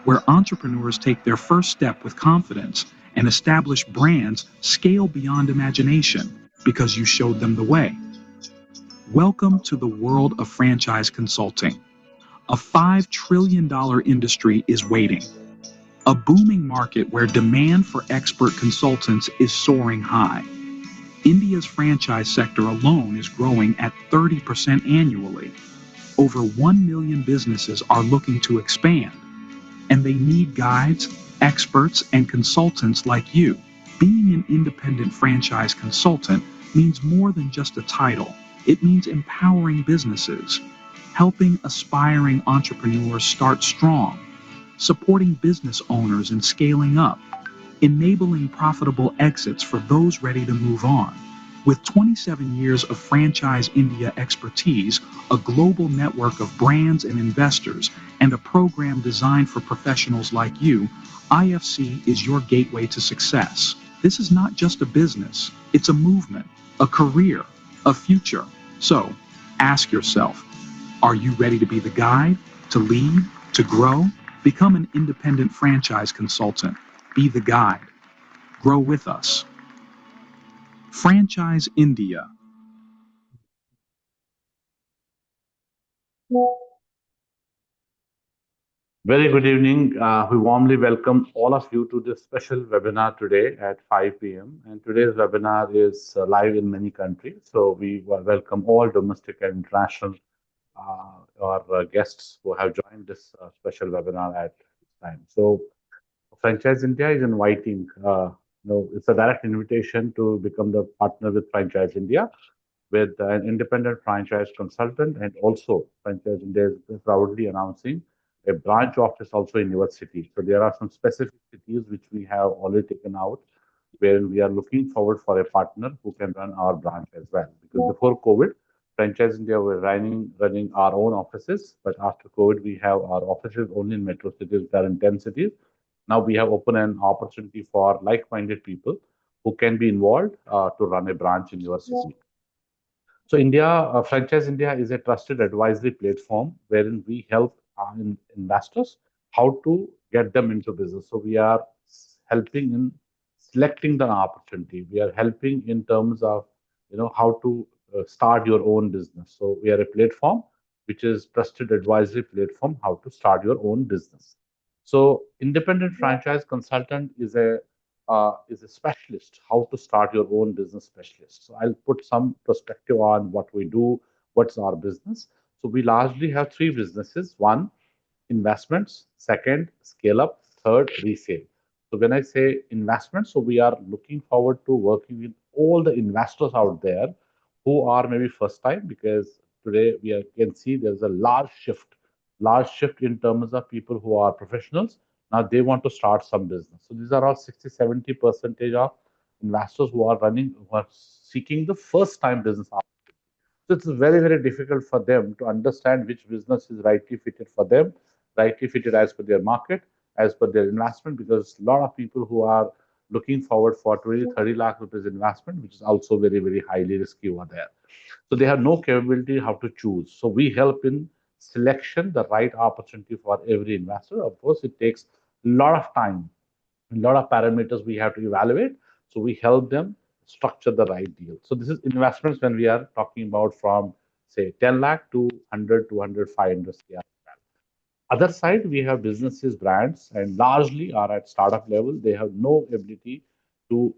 where entrepreneurs take their first step with confidence and establish brands scale beyond imagination because you showed them the way. Welcome to the world of franchise consulting. A $5 trillion industry is waiting. A booming market where demand for expert consultants is soaring high. India's franchise sector alone is growing at 30% annually. Over 1 million businesses are looking to expand, and they need guides, experts, and consultants like you. Being an independent franchise consultant means more than just a title. It means empowering businesses, helping aspiring entrepreneurs start strong, supporting business owners in scaling up, enabling profitable exits for those ready to move on. With 27 years of Franchise India expertise, a global network of brands and investors, and a program designed for professionals like you, IFC is your gateway to success. This is not just a business, it's a movement, a career, a future. So, ask yourself, are you ready to be the guide, to lead, to grow? Become an independent franchise consultant. Be the guide. Grow with us. Franchise India. Very good evening. We warmly welcome all of you to this special webinar today at 5 p.m. And today's webinar is live in many countries. So we welcome all domestic and international our guests who have joined this special webinar at this time. So Franchise India is inviting, it's a direct invitation to become the partner with Franchise India with an independent franchise consultant, and also Franchise India is proudly announcing a branch office also in your city. So there are some specific cities which we have already taken out, where we are looking forward for a partner who can run our branch as well. Because before COVID, Franchise India were running our own offices, but after COVID, we have our offices only in metro cities, that are in 10 cities. Now we have opened an opportunity for like-minded people who can be involved to run a branch in your city. So Franchise India is a trusted advisory platform wherein we help investors how to get them into business. So we are helping in selecting the opportunity. We are helping in terms of how to start your own business. So we are a platform which is trusted advisory platform how to start your own business. So independent franchise consultant is a specialist, how to start your own business specialist. So I'll put some perspective on what we do, what's our business. So we largely have three businesses. One, investments. Second, scale up. Third, resale. So when I say investments, so we are looking forward to working with all the investors out there who are maybe first time, because today can see there's a large shift in terms of people who are professionals. Now they want to start some business. So these are all 60-70% of investors who are seeking the first time business. So it's very, very difficult for them to understand which business is rightly fitted for them, rightly fitted as per their market, as per their investment, because a lot of people who are looking forward for 20, 30 lakh rupees investment, which is also very, very highly risky over there. So they have no capability how to choose. So we help in selection, the right opportunity for every investor. Of course, it takes a lot of time, a lot of parameters we have to evaluate. So we help them structure the right deal. So this is investments when we are talking about from say 10 lakh to 100, 200, 500 CR. Other side, we have businesses, brands, and largely are at startup level. They have no ability to,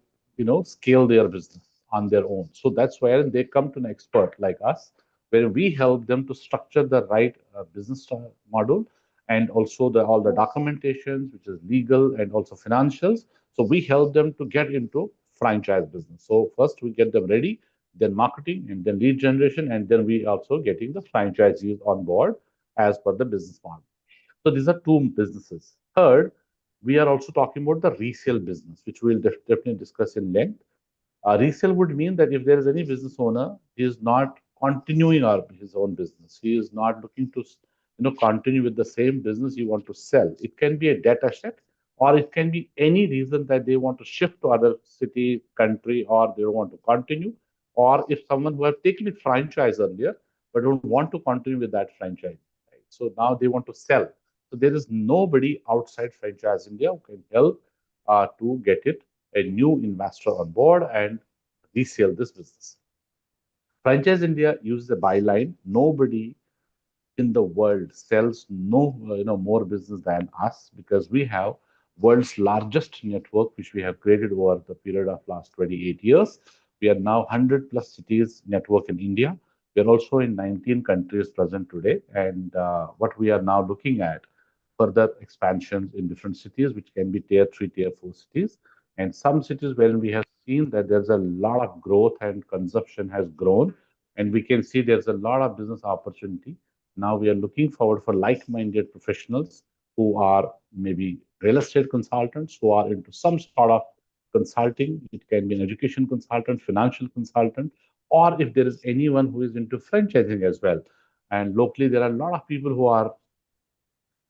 scale their business on their own. So that's where they come to an expert like us, where we help them to structure the right business model, and also all the documentations, which is legal and also financials. So we help them to get into franchise business. So first we get them ready, then marketing, and then lead generation, and then we also getting the franchisees on board as per the business model. So these are two businesses. Third, we are also talking about the resale business, which we will definitely discuss in length. Resale would mean that if there is any business owner, he is not continuing his own business. He is not looking to, continue with the same business you want to sell. It can be a debt asset, or it can be any reason that they want to shift to other city, country, or they want to continue. Or if someone who have taken a franchise earlier but don't want to continue with that franchise, right? So now they want to sell. So there is nobody outside Franchise India who can help to get it a new investor on board and resell this business. Franchise India uses a byline. Nobody in the world sells more business than us because we have world's largest network which we have created over the period of last 28 years. We are now 100 plus cities network in India. We are also in 19 countries present today, and what we are now looking at further expansions in different cities, which can be tier 3, tier 4 cities, and some cities where we have seen that there's a lot of growth and consumption has grown, and we can see there's a lot of business opportunity. Now we are looking forward for like-minded professionals who are maybe real estate consultants, who are into some sort of consulting. It can be an education consultant, financial consultant, or if there is anyone who is into franchising as well. And locally, there are a lot of people who are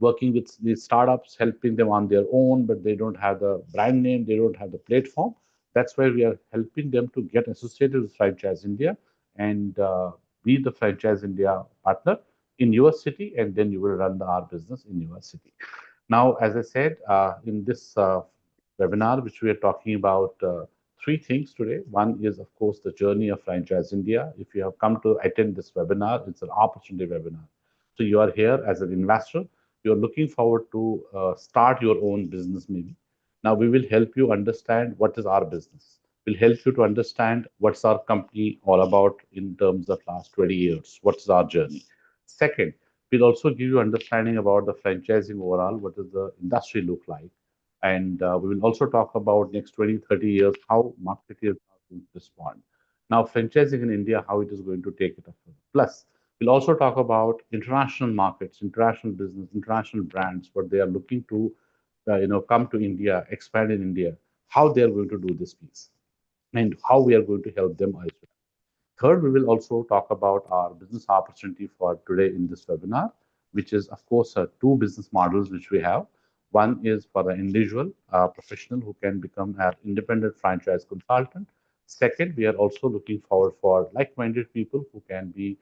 working with these startups, helping them on their own, but they don't have the brand name, they don't have the platform. That's why we are helping them to get associated with Franchise India and be the Franchise India partner in your city, and then you will run our business in your city. Now, as I said, in this webinar, which we are talking about three things today. One is, of course, the journey of Franchise India. If you have come to attend this webinar, it's an opportunity webinar. So you are here as an investor. You're looking forward to start your own business, maybe. Now, we will help you understand what is our business. We'll help you to understand what's our company all about in terms of last 20 years. What's our journey? Second, we'll also give you understanding about the franchising overall. What does the industry look like? And we will also talk about next 20, 30 years, how market is going to respond. Now, franchising in India, how it is going to take it up. Plus, we'll also talk about international markets, international business, international brands, what they are looking to, come to India, expand in India, how they are going to do this piece, and how we are going to help them as well. Third, we will also talk about our business opportunity for today in this webinar, which is, of course, two business models which we have. One is for an individual professional who can become an independent franchise consultant. Second, we are also looking forward for like-minded people who can be,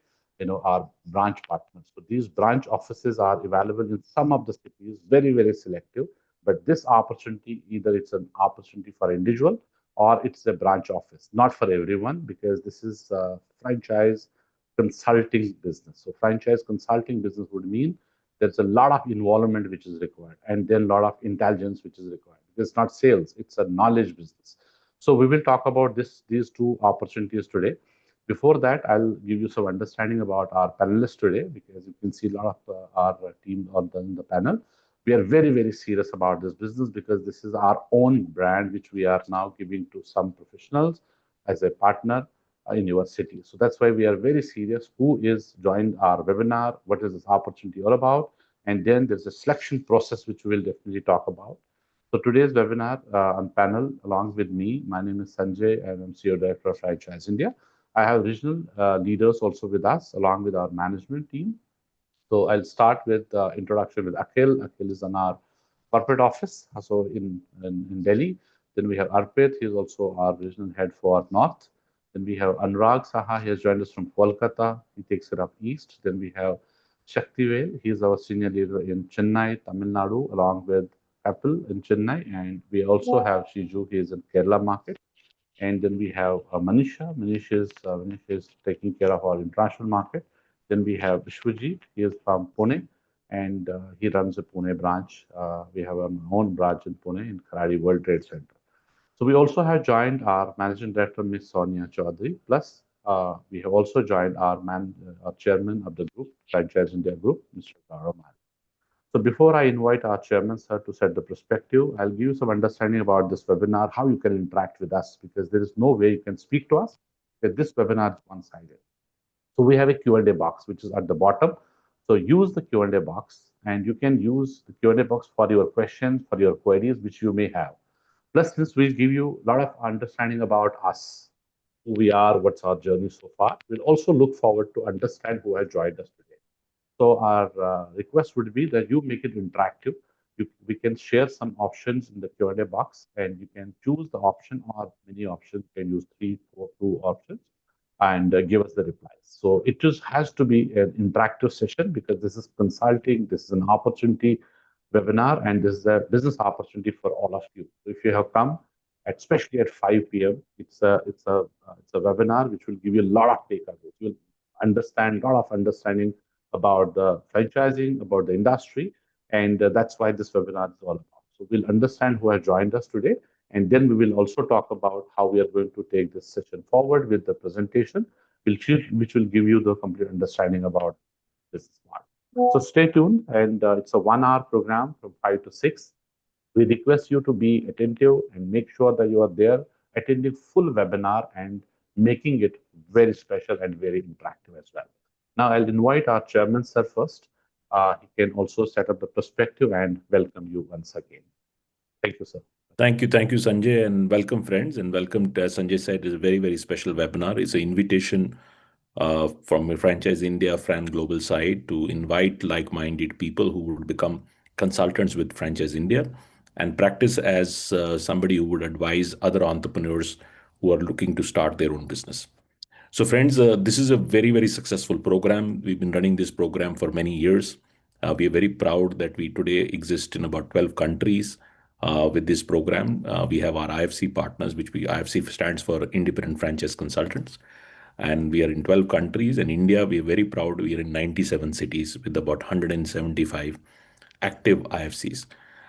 our branch partners. So these branch offices are available in some of the cities, very, very selective. But this opportunity, either it's an opportunity for individual or it's a branch office, not for everyone, because this is a franchise consulting business. So franchise consulting business would mean there's a lot of involvement which is required, and then a lot of intelligence which is required. It's not sales, it's a knowledge business. So we will talk about these two opportunities today. Before that, I'll give you some understanding about our panelists today, because you can see a lot of our team on the panel. We are very, very serious about this business because this is our own brand, which we are now giving to some professionals as a partner in your city. So that's why we are very serious. Who is joined our webinar? What is this opportunity all about? And then there's a selection process, which we will definitely talk about. So today's webinar on panel, along with me, my name is Sanjay, and I'm CEO Director of Franchise India. I have regional leaders also with us, along with our management team. So I'll start with the introduction with Akhil. Akhil is on our corporate office, so in Delhi. Then we have Arpit. He is also our regional head for North. Then we have Anurag Saha. He has joined us from Kolkata. He takes it up East. Then we have Shaktivel. He is our senior leader in Chennai, Tamil Nadu, along with Apple in Chennai. And we also have Shiju. He is in Kerala market. And then we have Manisha. Manish is taking care of our international market. Then we have Vishwajit. He is from Pune, and he runs a Pune branch. We have our own branch in Pune in Kharadi World Trade Center. So we also have joined our managing director, Ms. Sonia Chaudhary. Plus, we have also joined our chairman of the group, Franchise India Group, Mr. Gaurav Mahal. So before I invite our chairman, sir, to set the perspective, I'll give you some understanding about this webinar, how you can interact with us, because there is no way you can speak to us that this webinar is one-sided. So we have a Q&A box, which is at the bottom. So use the Q&A box, and you can use the Q&A box for your questions, for your queries, which you may have. Plus, this will give you a lot of understanding about us, who we are, what's our journey so far. We'll also look forward to understand who has joined us today. So our request would be that you make it interactive. We can share some options in the Q&A box, and you can choose the option or many options. You can use 3, 4, 2 options, and give us the replies. So it just has to be an interactive session because this is consulting. This is an opportunity webinar, and this is a business opportunity for all of you. So if you have come, especially at 5 p.m., it's a webinar which will give you a lot of takeaways. You'll understand a lot of understanding about the franchising, about the industry, and that's why this webinar is all about. So we'll understand who has joined us today, and then we will also talk about how we are going to take this session forward with the presentation, which will give you the complete understanding about this smart. So stay tuned, and it's a 1 hour program from 5 to 6. We request you to be attentive and make sure that you are there attending full webinar and making it very special and very interactive as well. Now I'll invite our chairman, sir, first. He can also set up the perspective and welcome you once again. Thank you, sir. Thank you, Sanjay, and welcome, friends, and welcome. As Sanjay said, is a very special webinar. It's an invitation from Franchise India, Fran Global side to invite like-minded people who would become consultants with Franchise India and practice as somebody who would advise other entrepreneurs who are looking to start their own business. So, friends, this is a very successful program. We've been running this program for many years. We are very proud that we today exist in about 12 countries with this program. We have our IFC partners, IFC stands for Independent Franchise Consultants. And we are in 12 countries. In India, we are very proud. We are in 97 cities with about 175 active IFCs.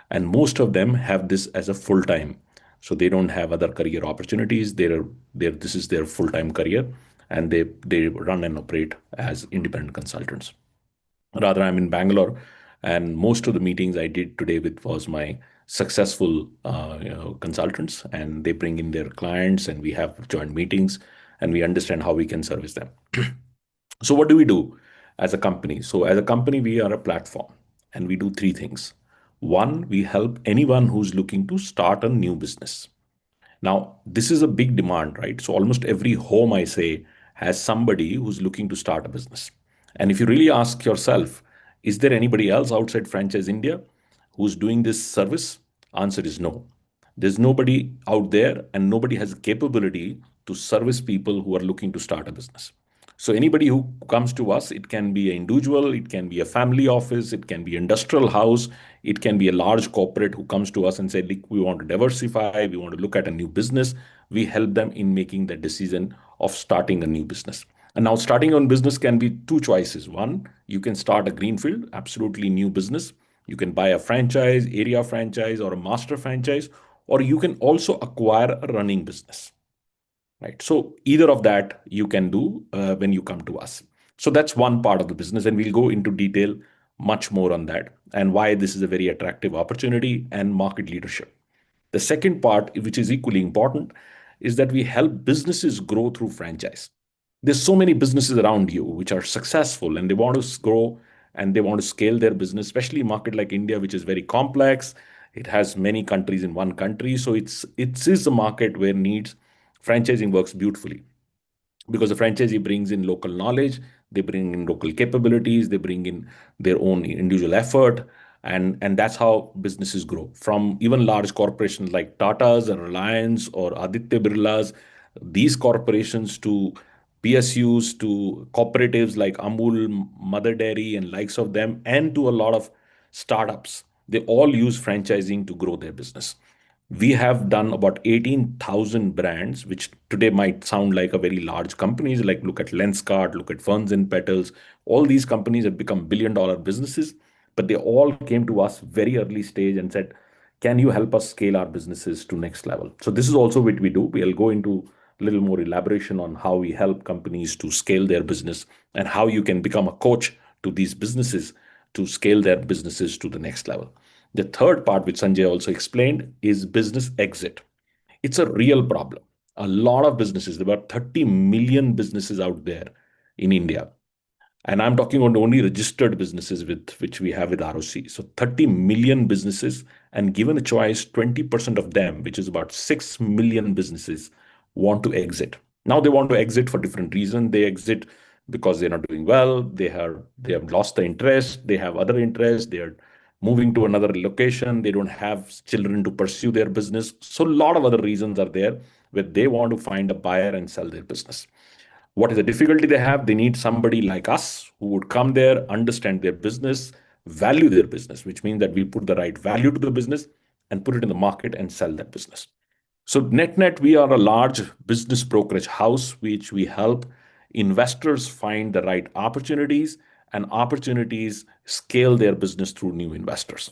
And most of them have this as a full-time. So they don't have other career opportunities. This is their full-time career, and they run and operate as independent consultants. Rather, I'm in Bangalore, and most of the meetings I did today with was my successful consultants, and they bring in their clients, and we have joint meetings, and we understand how we can service them. So what do we do as a company? So as a company, we are a platform, and we do three things. One, we help anyone who's looking to start a new business. Now, this is a big demand, right? So almost every home, I say, has somebody who's looking to start a business. And if you really ask yourself, is there anybody else outside Franchise India who's doing this service? Answer is no. There's nobody out there, and nobody has the capability to service people who are looking to start a business. So anybody who comes to us, it can be an individual, it can be a family office, it can be industrial house, it can be a large corporate who comes to us and say, look, we want to diversify, we want to look at a new business. We help them in making the decision of starting a new business. And now starting on business can be two choices. One, you can start a greenfield, absolutely new business. You can buy a franchise, area franchise, or a master franchise, or you can also acquire a running business. Right. So either of that you can do when you come to us. So that's one part of the business, and we'll go into detail much more on that and why this is a very attractive opportunity and market leadership. The second part, which is equally important, is that we help businesses grow through franchise. There's so many businesses around you which are successful and they want to grow and they want to scale their business, especially a market like India, which is very complex. It has many countries in one country. So it is a market where needs franchising works beautifully because the franchisee brings in local knowledge, they bring in local capabilities, they bring in their own individual effort, and that's how businesses grow. From even large corporations like Tata's or Reliance or Aditya Birla's, these corporations to PSUs to cooperatives like Amul, Mother Dairy, and likes of them, and to a lot of startups, they all use franchising to grow their business. We have done about 18,000 brands, which today might sound like a very large companies. Like look at Lenskart, look at Ferns and Petals. All these companies have become billion-dollar businesses, but they all came to us very early stage and said, "Can you help us scale our businesses to next level?" So this is also what we do. We'll go into a little more elaboration on how we help companies to scale their business and how you can become a coach to these businesses to scale their businesses to the next level. The third part, which Sanjay also explained, is business exit. It's a real problem. A lot of businesses, there are 30 million businesses out there in India. And I'm talking about only registered businesses with which we have with ROC. So 30 million businesses, and given a choice, 20% of them, which is about 6 million businesses, want to exit. Now they want to exit for different reasons. They exit because they're not doing well. They have lost the interest. They have other interests. They are moving to another location. They don't have children to pursue their business. So a lot of other reasons are there where they want to find a buyer and sell their business. What is the difficulty they have? They need somebody like us who would come there, understand their business, value their business, which means that we put the right value to the business and put it in the market and sell that business. So net, we are a large business brokerage house, which we help investors find the right opportunities, and opportunities scale their business through new investors.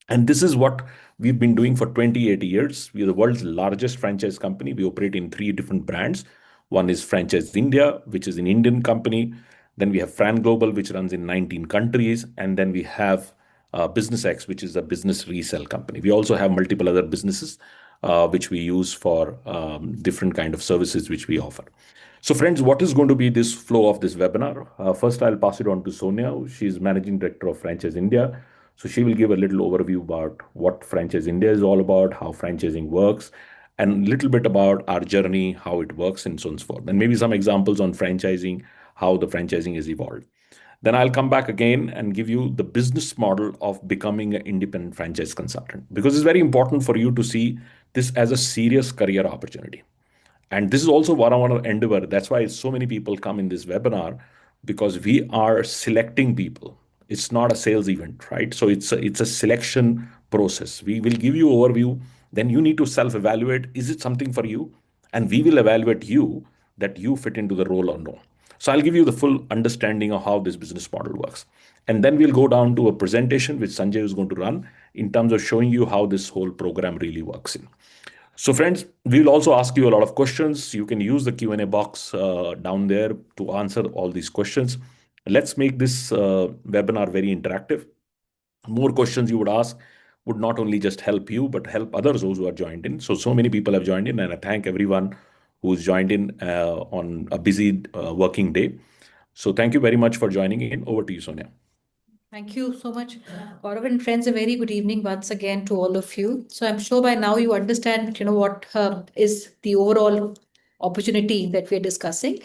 And this is what we've been doing for 28 years. We are the world's largest franchise company. We operate in 3 different brands. One is Franchise India, which is an Indian company. Then we have Fran Global, which runs in 19 countries. And then we have Business X, which is a business resale company. We also have multiple other businesses which we use for different kind of services which we offer. So friends, what is going to be this flow of this webinar? First, I'll pass it on to Sonia. She's Managing Director of Franchise India. So she will give a little overview about what Franchise India is all about, how franchising works, and a little bit about our journey, how it works, and so on and so forth. And maybe some examples on franchising, how the franchising has evolved. Then I'll come back again and give you the business model of becoming an independent franchise consultant, because it's very important for you to see this as a serious career opportunity. And this is also what I want to endeavor. That's why so many people come in this webinar, because we are selecting people. It's not a sales event, right? So it's a selection process. We will give you overview. Then you need to self-evaluate. Is it something for you? And we will evaluate you that you fit into the role or no. So I'll give you the full understanding of how this business model works. And then we'll go down to a presentation which Sanjay is going to run in terms of showing you how this whole program really works in. So friends, we will also ask you a lot of questions. You can use the Q&A box down there to answer all these questions. Let's make this webinar very interactive. More questions you would ask would not only just help you, but help others who are joined in. So many people have joined in, and I thank everyone who's joined in on a busy working day. So thank you very much for joining in. Over to you, Sonia. Thank you so much, Gaurav, and friends. A very good evening once again to all of you. So I'm sure by now you understand, what is the overall opportunity that we are discussing.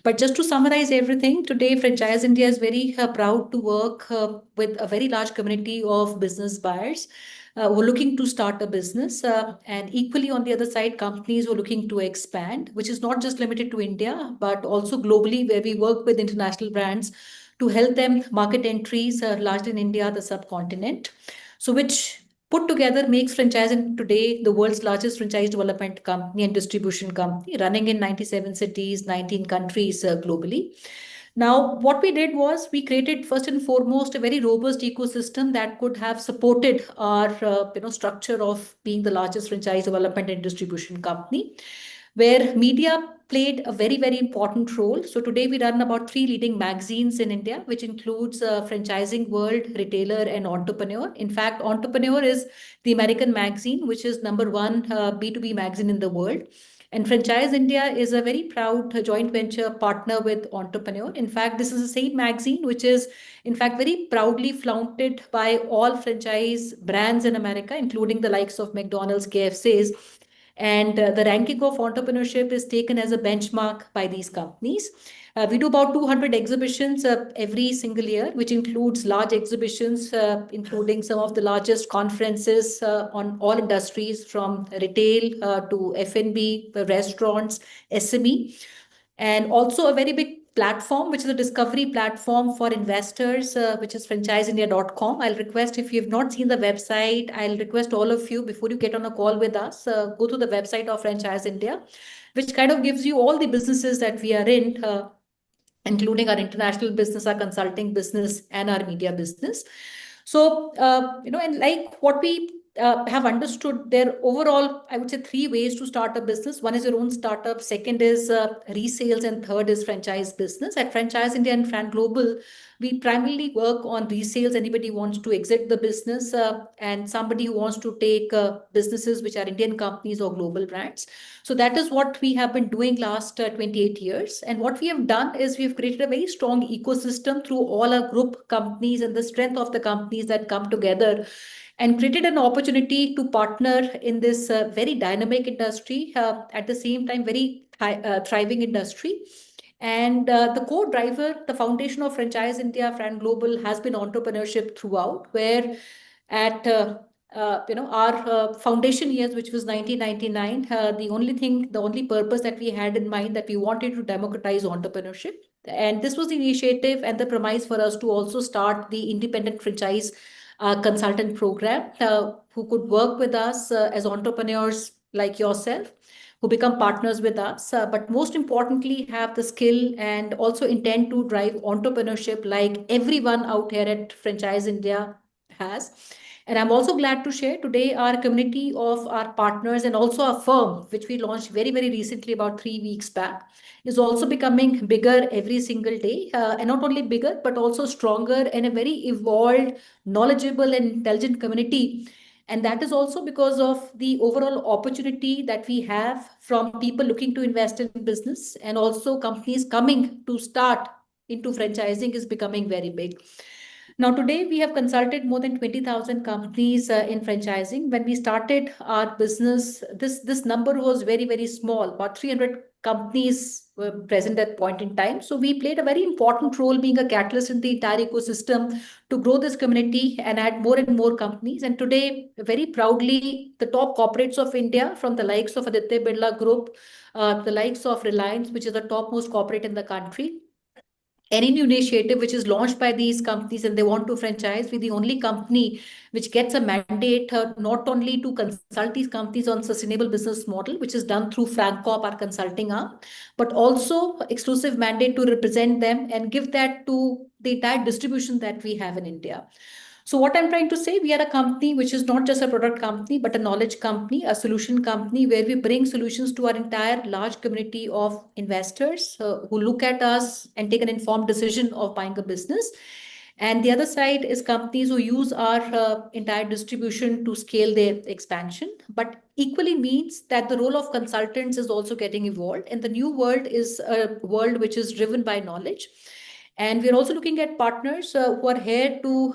But just to summarize everything, today Franchise India is very proud to work with a very large community of business buyers who are looking to start a business, and equally on the other side, companies who are looking to expand, which is not just limited to India, but also globally, where we work with international brands to help them market entries largely in India, the subcontinent. So which put together makes franchising today the world's largest franchise development company and distribution company, running in 97 cities, 19 countries globally. Now, what we did was we created first and foremost a very robust ecosystem that could have supported our structure of being the largest franchise development and distribution company, where media played a very, very important role. So today we run about 3 leading magazines in India, which includes Franchising World, Retailer, and Entrepreneur. In fact, Entrepreneur is the American magazine, which is #1 B2B magazine in the world. And Franchise India is a very proud joint venture partner with Entrepreneur. In fact, this is the same magazine which is, in fact, very proudly flaunted by all franchise brands in America, including the likes of McDonald's, KFC's. And the ranking of entrepreneurship is taken as a benchmark by these companies. We do about 200 exhibitions every single year, which includes large exhibitions, including some of the largest conferences on all industries, from retail to F&B, restaurants, SME, and also a very big platform, which is a discovery platform for investors, which is franchiseindia.com. I'll request, if you have not seen the website, I'll request all of you, before you get on a call with us, go to the website of Franchise India, which kind of gives you all the businesses that we are in, including our international business, our consulting business, and our media business. So, and like what we have understood, there overall, I would say 3 ways to start a business. One is your own startup, second is resales, and third is franchise business. At Franchise India and Fran Global, we primarily work on resales. Anybody wants to exit the business, and somebody who wants to take businesses which are Indian companies or global brands. So that is what we have been doing last 28 years. And what we have done is we've created a very strong ecosystem through all our group companies and the strength of the companies that come together, and created an opportunity to partner in this very dynamic industry, at the same time, very thriving industry. And the core driver, the foundation of Franchise India, Fran Global, has been entrepreneurship throughout, where at our foundation years, which was 1999, the only purpose that we had in mind, that we wanted to democratize entrepreneurship. And this was the initiative and the premise for us to also start the independent franchise consultant program, who could work with us as entrepreneurs like yourself, who become partners with us, but most importantly, have the skill and also intend to drive entrepreneurship like everyone out here at Franchise India has. And I'm also glad to share today our community of our partners and also our firm, which we launched very, very recently, about 3 weeks back, is also becoming bigger every single day. And not only bigger, but also stronger and a very evolved, knowledgeable, and intelligent community. And that is also because of the overall opportunity that we have from people looking to invest in business, and also companies coming to start into franchising is becoming very big. Now, today we have consulted more than 20,000 companies in franchising. When we started our business, this number was very, very small. About 300 companies were present at point in time. So we played a very important role, being a catalyst in the entire ecosystem to grow this community and add more and more companies. And today, very proudly, the top corporates of India, from the likes of Aditya Birla Group, the likes of Reliance, which is the topmost corporate in the country, any new initiative which is launched by these companies and they want to franchise, we're the only company which gets a mandate not only to consult these companies on sustainable business model, which is done through FranCorp, our consulting arm, but also exclusive mandate to represent them and give that to the entire distribution that we have in India. So what I'm trying to say, we are a company which is not just a product company, but a knowledge company, a solution company, where we bring solutions to our entire large community of investors who look at us and take an informed decision of buying a business. And the other side is companies who use our entire distribution to scale their expansion. But equally means that the role of consultants is also getting evolved. And the new world is a world which is driven by knowledge. And we're also looking at partners who are here to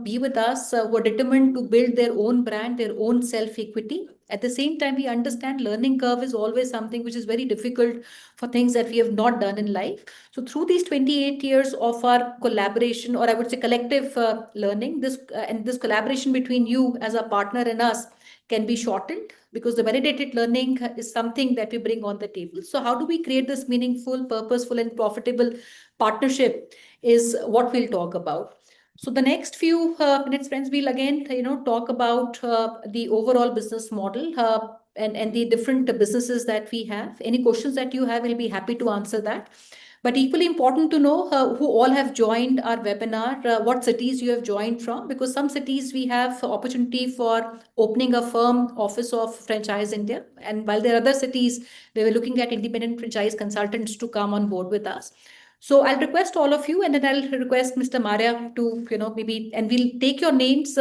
be with us, who are determined to build their own brand, their own self equity. At the same time, we understand learning curve is always something which is very difficult for things that we have not done in life. So through these 28 years of our collaboration, or I would say collective learning, this and this collaboration between you as a partner and us can be shortened, because the validated learning is something that we bring on the table. So how do we create this meaningful, purposeful, and profitable partnership is what we'll talk about. So the next few minutes, friends, we'll again, talk about the overall business model and the different businesses that we have. Any questions that you have, we'll be happy to answer that. But equally important to know who all have joined our webinar, what cities you have joined from, because some cities we have opportunity for opening a firm office of Franchise India. And while there are other cities, we were looking at independent franchise consultants to come on board with us. So I'll request all of you, and then I'll request Mr. Maria to, maybe, and we'll take your names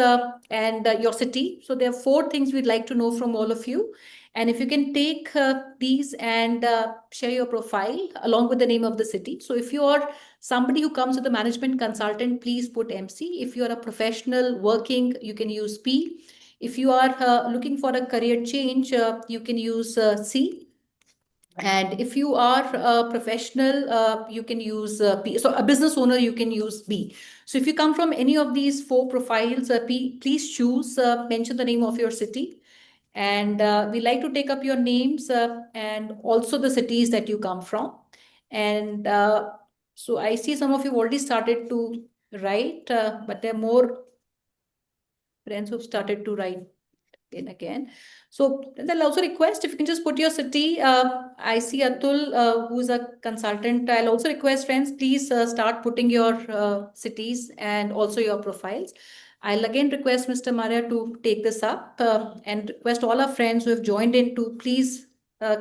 and your city. So there are 4 things we'd like to know from all of you. And if you can take these and share your profile along with the name of the city. So if you are somebody who comes with a management consultant, please put MC. If you're a professional working, you can use P. If you are looking for a career change, you can use C. And if you are a professional, you can use P. So a business owner, you can use B. So if you come from any of these 4 profiles, please choose, mention the name of your city. And we like to take up your names and also the cities that you come from. And so I see some of you already started to write, but there are more friends who've started to write again. So they'll also request if you can just put your city. I see Atul, who's a consultant. I'll also request friends, please start putting your cities and also your profiles. I'll again request Mr. Maria to take this up and request all our friends who have joined in to please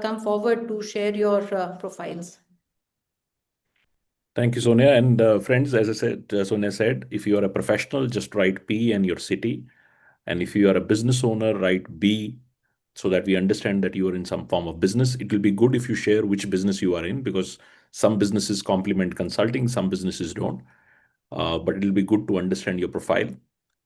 come forward to share your profiles. Thank you, Sonia. And friends, as I said, Sonia said, if you are a professional, just write P and your city. And if you are a business owner, write B, so that we understand that you are in some form of business. It will be good if you share which business you are in, because some businesses complement consulting, some businesses don't. But it'll be good to understand your profile.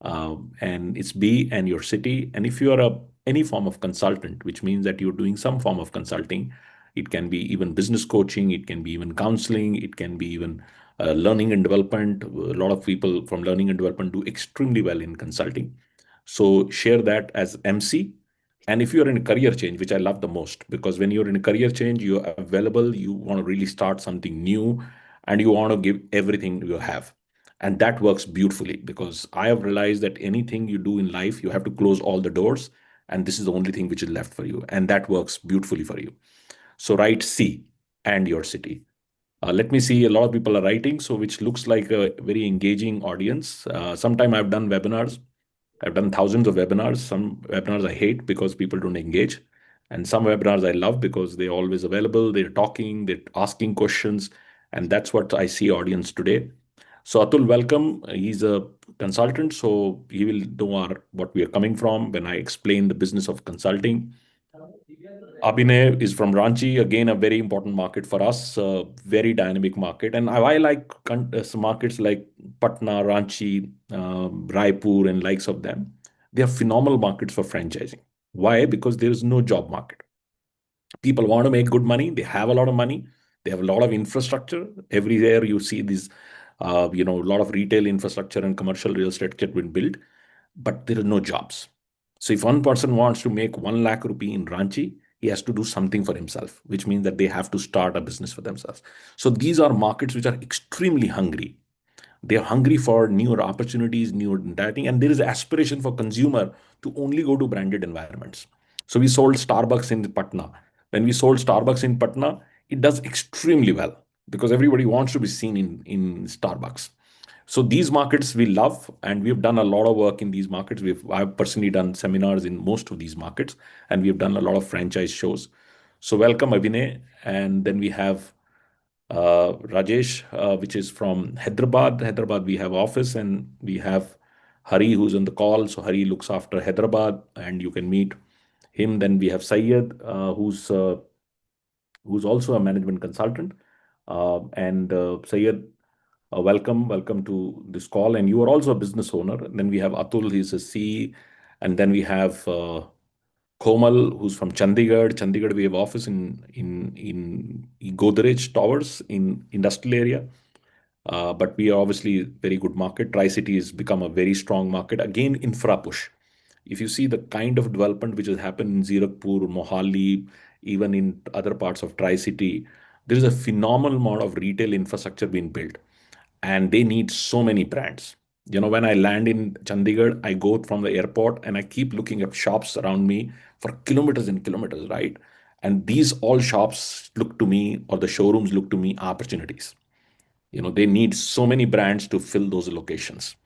And it's B and your city. And if you are any form of consultant, which means that you're doing some form of consulting, it can be even business coaching, it can be even counseling, it can be even learning and development. A lot of people from learning and development do extremely well in consulting. So share that as MC. And if you're in a career change, which I love the most, because when you're in a career change, you're available, you want to really start something new, and you want to give everything you have. And that works beautifully, because I have realized that anything you do in life, you have to close all the doors, and this is the only thing which is left for you. And that works beautifully for you. So write C and your city. Let me see, a lot of people are writing, so which looks like a very engaging audience. Sometime I've done webinars. I've done thousands of webinars. Some webinars I hate because people don't engage. And some webinars I love because they're always available. They're talking, they're asking questions. And that's what I see audience today. So Atul, welcome. He's a consultant, so he will know what we are coming from when I explain the business of consulting. Abhinay is from Ranchi, again, a very important market for us, very dynamic market. And I like some markets like Patna, Ranchi, Raipur, and likes of them. They are phenomenal markets for franchising. Why? Because there is no job market. People want to make good money. They have a lot of money. They have a lot of infrastructure. Everywhere you see these, a lot of retail infrastructure and commercial real estate get been built, but there are no jobs. So if one person wants to make 1 lakh rupee in Ranchi, he has to do something for himself, which means that they have to start a business for themselves. So these are markets which are extremely hungry. They are hungry for newer opportunities, newer thing, and there is aspiration for consumer to only go to branded environments. So we sold Starbucks in Patna. When we sold Starbucks in Patna, it does extremely well because everybody wants to be seen in Starbucks. So these markets we love, and we've done a lot of work in these markets. I've personally done seminars in most of these markets, and we've done a lot of franchise shows. So welcome, Abhinay. And then we have Rajesh, which is from Hyderabad. Hyderabad, we have office, and we have Hari, who's on the call. So Hari looks after Hyderabad, and you can meet him. Then we have Syed, who's also a management consultant. And Syed, welcome to this call. And you are also a business owner. And then we have Atul, he's a C. And then we have Komal, who's from Chandigarh. Chandigarh, we have office in Godrej Towers in industrial area. But we are obviously very good market. Tri-City has become a very strong market. Again, infra push. If you see the kind of development which has happened in Zirakpur, Mohali, even in other parts of Tri-City, there is a phenomenal amount of retail infrastructure being built. And they need so many brands. When I land in Chandigarh, I go from the airport and I keep looking at shops around me for kilometers and kilometers, right? And these all shops look to me, or the showrooms look to me, opportunities. They need so many brands to fill those locations.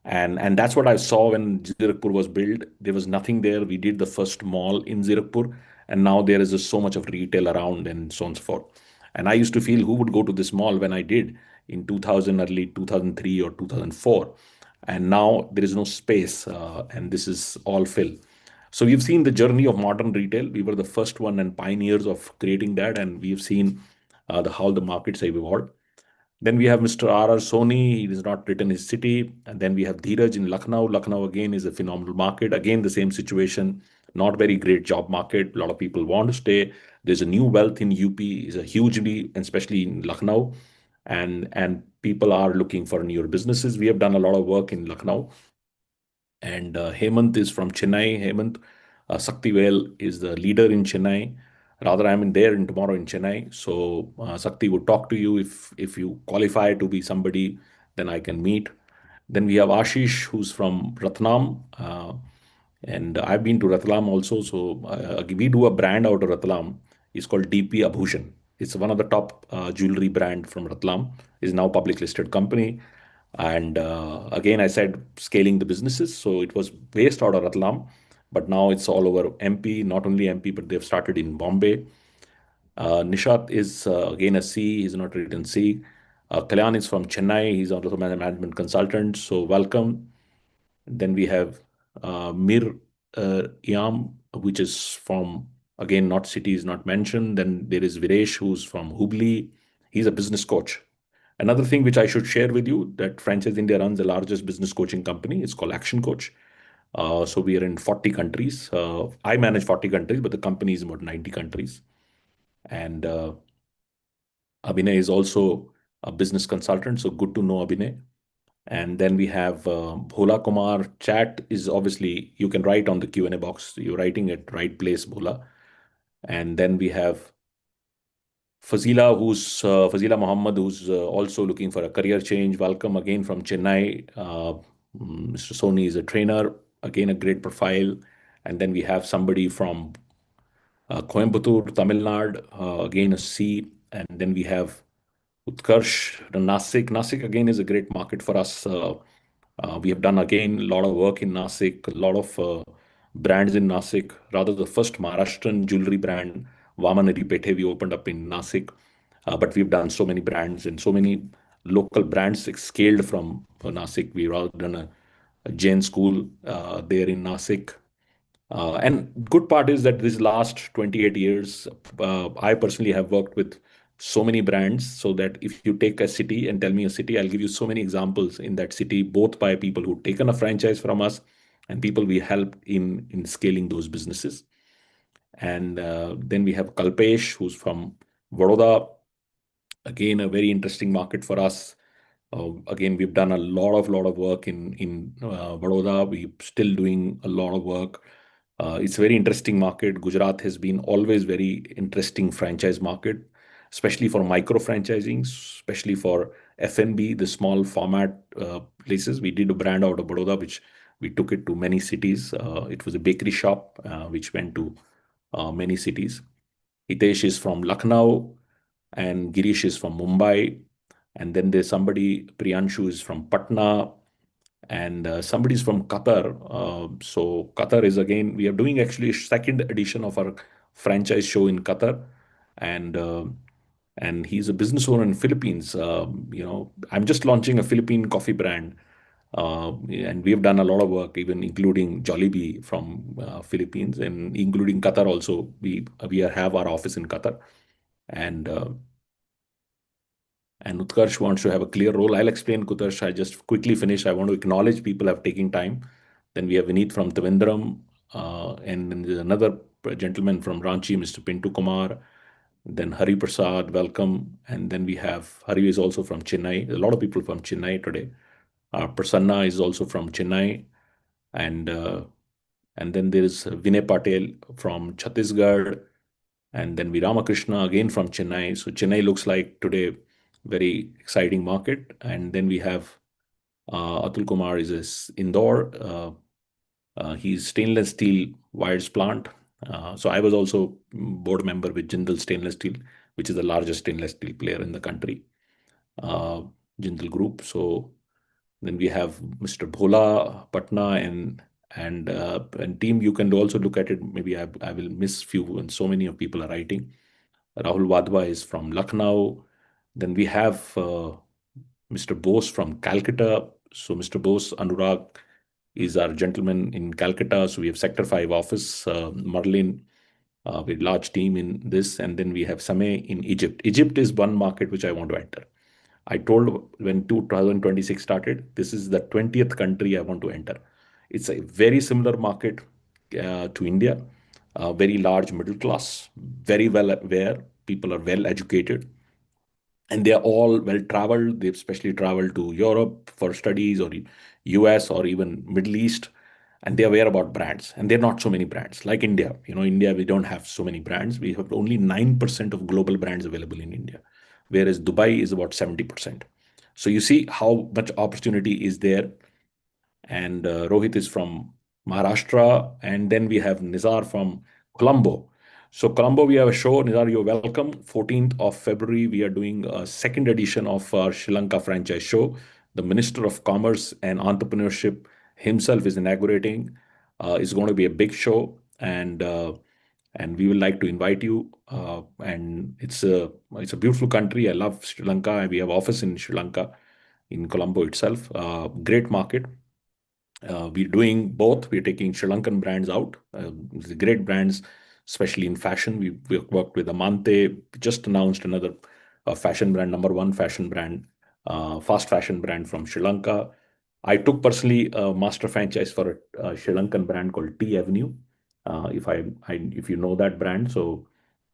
And that's what I saw when Zirakpur was built. There was nothing there. We did the first mall in Zirakpur, and now there is just so much of retail around and so on and so forth. And I used to feel who would go to this mall when I did in 2000, early 2003 or 2004. And now there is no space, and this is all fill. So we've seen the journey of modern retail. We were the first one and pioneers of creating that, and we've seen how the markets have evolved. Then we have Mr. R. R. Soni. He has not written his city. And then we have Dheeraj in Lucknow. Lucknow again is a phenomenal market. Again, the same situation. Not very great job market. A lot of people want to stay. There's a new wealth in UP. Is a hugely, especially in Lucknow, and people are looking for newer businesses. We have done a lot of work in Lucknow. And Hemant is from Chennai. Hemant Saktivel is the leader in Chennai. Rather, I'm in there in tomorrow in Chennai. So Sakti would talk to you if you qualify to be somebody, then I can meet. Then we have Ashish, who's from Ratnam. And I've been to Ratlam also. So we do a brand out of Ratlam. It's called DP Abhushan. It's one of the top jewelry brand from Ratlam. Is now public listed company. And again, I said scaling the businesses. So it was based out of Ratlam, but now it's all over MP, not only MP, but they've started in Bombay. Nishat is again a C, he's not written C. Kalyan is from Chennai, he's also a management consultant. So welcome. Then we have Mir Iam, which is from, again, not city is not mentioned. Then there is Viresh, who's from Hubli. He's a business coach. Another thing which I should share with you, that Franchise India runs the largest business coaching company. It's called Action Coach. So we are in 40 countries. I manage 40 countries, but the company is about 90 countries. And Abhinay is also a business consultant. So good to know Abhinay. And then we have Bhola Kumar. Chat is obviously, you can write on the Q&A box. You're writing at right place, Bhola. And then we have Fazila Muhammad, who's also looking for a career change. Welcome again from Chennai. Mr. Soni is a trainer, again a great profile. And then we have somebody from Coimbatore, Tamil Nadu, again a C. And then we have Utkarsh, Nasik. Nasik again is a great market for us. We have done again a lot of work in Nasik, a lot of brands in Nasik. Rather, the first Maharashtrian jewelry brand, Vamanari Pethe, we opened up in Nasik. But we've done so many brands and so many local brands scaled from Nasik. We've also done a Jain school there in Nasik. And good part is that this last 28 years, I personally have worked with so many brands, so that if you take a city and tell me a city, I'll give you so many examples in that city, both by people who've taken a franchise from us and people we helped in scaling those businesses. And then we have Kalpesh, who's from Vadodara. Again, a very interesting market for us. Again, we've done a lot of work in Vadodara. We're still doing a lot of work. It's a very interesting market. Gujarat has been always very interesting franchise market, especially for micro franchising, especially for F&B, the small format places. We did a brand out of Vadodara, which we took it to many cities. It was a bakery shop, which went to many cities. Hitesh is from Lucknow and Girish is from Mumbai. And then there's somebody, Priyanshu is from Patna, and somebody's from Qatar. So Qatar is again, we are doing actually a second edition of our franchise show in Qatar, and he's a business owner in Philippines. I'm just launching a Philippine coffee brand, and we have done a lot of work, even including Jollibee from Philippines, and including Qatar also. Have our office in Qatar, and Utkarsh wants to have a clear role. I'll explain, Utkarsh. I just quickly finish. I want to acknowledge people have taken time. Then we have Vineet from Trivandrum, and then there's another gentleman from Ranchi, Mr. Pintu Kumar. Then Hari Prasad, welcome. And then we have Hari is also from Chennai. A lot of people from Chennai today. Prasanna is also from Chennai, and then there is Vinay Patel from Chhattisgarh, and then V Ramakrishna again from Chennai. So Chennai looks like today very exciting market. And then we have Atul Kumar is Indore. He's stainless steel wires plant. So I was also board member with Jindal Stainless Steel, which is the largest stainless steel player in the country, Jindal Group. So then we have Mr. Bhola Patna and team. You can also look at it. Maybe I will miss few, and so many of people are writing. Rahul Wadhwa is from Lucknow. Then we have Mr. Bose from Calcutta. So Mr. Bose Anurag is our gentleman in Calcutta. So we have Sector 5 office, Merlin, with large team in this. And then we have Sameh in Egypt. Egypt is one market which I want to enter. I told when 2026 started, this is the 20th country I want to enter. It's a very similar market to India, very large middle class, very well aware. People are well educated, and they are all well traveled. They've especially traveled to Europe for studies, or US, or even Middle East, and they are aware about brands. And there are not so many brands like India. India, we don't have so many brands. We have only 9% of global brands available in India, whereas Dubai is about 70%. So you see how much opportunity is there. And Rohit is from Maharashtra, and then we have Nizar from Colombo. So Colombo, we have a show. Nizar, you're welcome. 14th of February, we are doing a second edition of our Sri Lanka franchise show. The Minister of Commerce and Entrepreneurship himself is inaugurating. It's going to be a big show, and we would like to invite you. And it's a beautiful country. I love Sri Lanka. We have office in Sri Lanka, in Colombo itself. Great market. We're doing both. We're taking Sri Lankan brands out, the great brands, especially in fashion. We worked with Amante. We just announced another fashion brand, number one fashion brand, fast fashion brand from Sri Lanka. I took personally a master franchise for a Sri Lankan brand called Tea Avenue. If you know that brand, so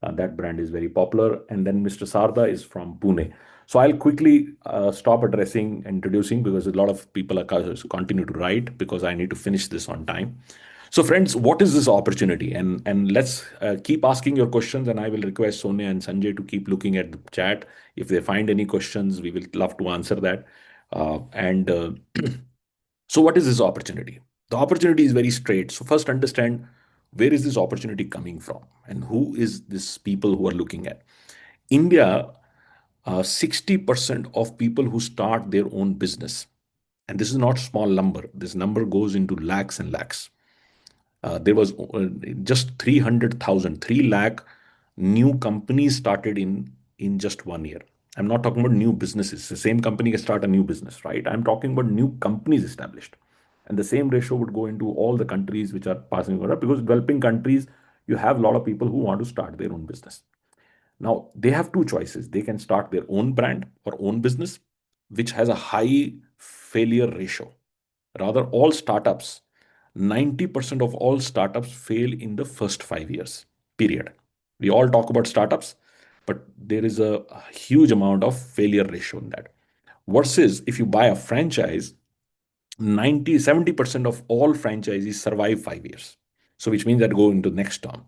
that brand is very popular. And then Mr. Sarda is from Pune. So I'll quickly stop introducing, because a lot of people are continue to write, because I need to finish this on time. So, friends, what is this opportunity? And let's keep asking your questions. And I will request Sonia and Sanjay to keep looking at the chat. If they find any questions, we will love to answer that. And So, what is this opportunity? The opportunity is very straight. So, first understand where is this opportunity coming from, and who is this people who are looking at India. 60% of people who start their own business, and this is not small number. This number goes into lakhs and lakhs. There was just 300,000, 3 lakh new companies started in just 1 year. I'm not talking about new businesses. The same company can start a new business, right? I'm talking about new companies established. And the same ratio would go into all the countries which are passing over, because developing countries, you have a lot of people who want to start their own business. Now, they have two choices. They can start their own brand or own business, which has a high failure ratio. Rather, all startups, 90% of all startups fail in the first 5 years, period. We all talk about startups, but there is a huge amount of failure ratio in that. Versus if you buy a franchise, 70% of all franchisees survive 5 years. So, which means that go into next term.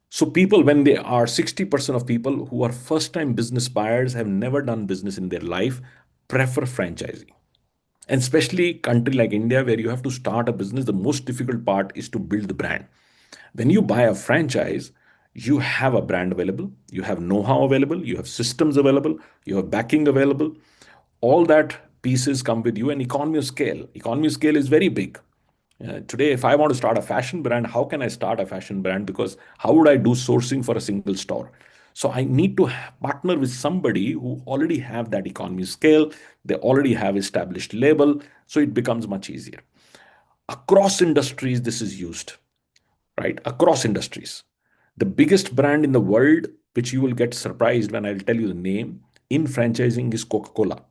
So people, when they are 60% of people who are first time business buyers, have never done business in their life, prefer franchising. And especially country like India, where you have to start a business, the most difficult part is to build the brand. When you buy a franchise, you have a brand available, you have know-how available, you have systems available, you have backing available. All that pieces come with you, and economy of scale. Economy of scale is very big. Today, if I want to start a fashion brand, how can I start a fashion brand? Because how would I do sourcing for a single store? So I need to partner with somebody who already have that economy scale. They already have established label, so it becomes much easier. Across industries, this is used, right? Across industries. The biggest brand in the world, which you will get surprised when I'll tell you the name, in franchising is Coca-Cola.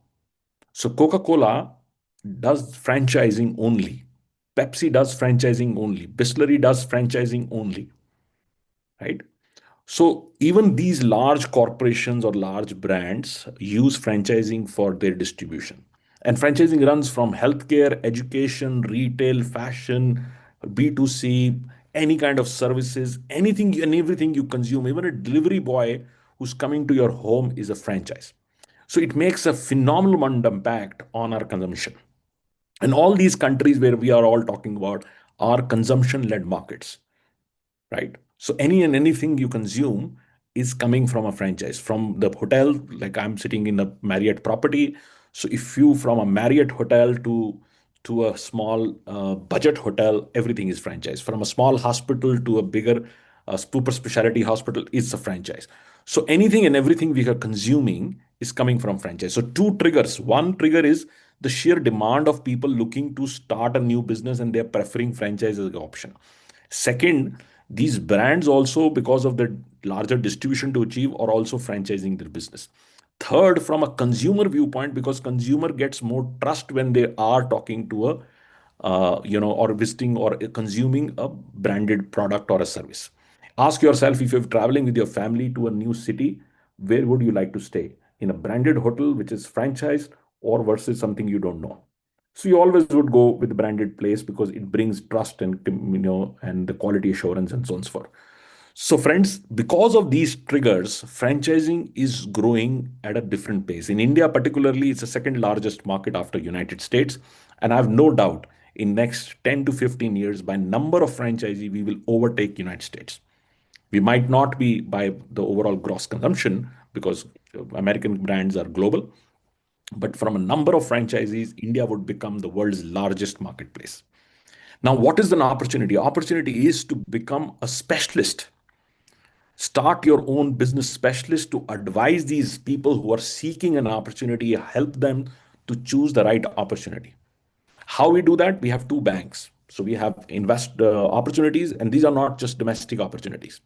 So Coca-Cola does franchising only. Pepsi does franchising only. Bisleri does franchising only, right? So even these large corporations or large brands use franchising for their distribution. And franchising runs from healthcare, education, retail, fashion, B2C, any kind of services, anything and everything you consume, even a delivery boy who's coming to your home is a franchise. So it makes a phenomenal impact on our consumption. And all these countries where we are all talking about are consumption led markets, right? So any and anything you consume is coming from a franchise. From the hotel, like I'm sitting in a Marriott property. So if you from a Marriott hotel to a small budget hotel, everything is franchise. From a small hospital to a bigger super specialty hospital, it's a franchise. So anything and everything we are consuming is coming from franchise. So two triggers. One trigger is the sheer demand of people looking to start a new business, and they're preferring franchise as an option. Second, these brands also, because of the larger distribution to achieve, are also franchising their business. Third, from a consumer viewpoint, because consumer gets more trust when they are talking to a or visiting or consuming a branded product or a service. Ask yourself, if you're traveling with your family to a new city, where would you like to stay? In a branded hotel, which is franchised, or versus something you don't know? So you always would go with the branded place because it brings trust and and the quality assurance and so on and so forth. So friends, because of these triggers, franchising is growing at a different pace. In India, particularly, it's the second largest market after United States, and I have no doubt in next 10 to 15 years, by number of franchisee, we will overtake United States. We might not be by the overall gross consumption because American brands are global, but from a number of franchisees, India would become the world's largest marketplace. Now, what is an opportunity? Opportunity is to become a specialist. Start your own business specialist to advise these people who are seeking an opportunity, help them to choose the right opportunity. How we do that? We have two banks. So we have invest opportunities, and these are not just domestic opportunities.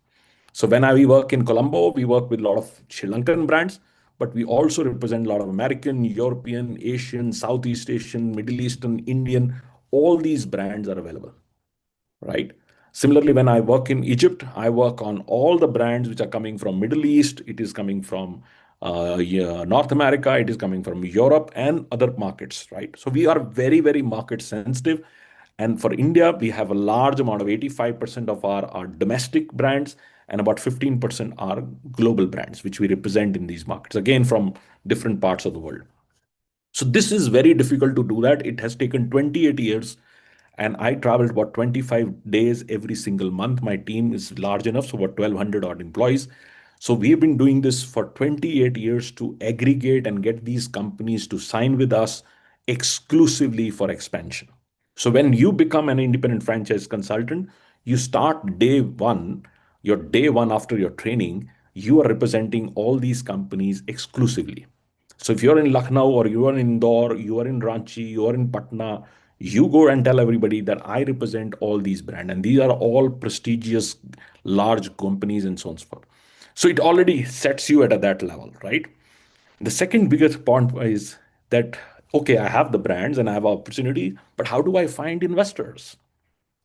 So we work in Colombo, we work with a lot of Sri Lankan brands, but we also represent a lot of American, European, Asian, Southeast Asian, Middle Eastern, Indian. All these brands are available, right? Similarly, when I work in Egypt, I work on all the brands which are coming from Middle East. It is coming from yeah, North America. It is coming from Europe and other markets, right? So we are very, very market sensitive. And for India, we have a large amount of 85% of our domestic brands, and about 15% are global brands, which we represent in these markets, again, from different parts of the world. So this is very difficult to do that. It has taken 28 years, and I traveled about 25 days every single month. My team is large enough, so about 1,200 odd employees. So we have been doing this for 28 years to aggregate and get these companies to sign with us exclusively for expansion. So when you become an independent franchise consultant, you start day one, your day one after your training, you are representing all these companies exclusively. So if you're in Lucknow or you are in Indore, you are in Ranchi, you are in Patna, you go and tell everybody that I represent all these brands, and these are all prestigious, large companies and so on and so forth. So it already sets you at that level, right? The second biggest point is that, okay, I have the brands and I have opportunity, but how do I find investors?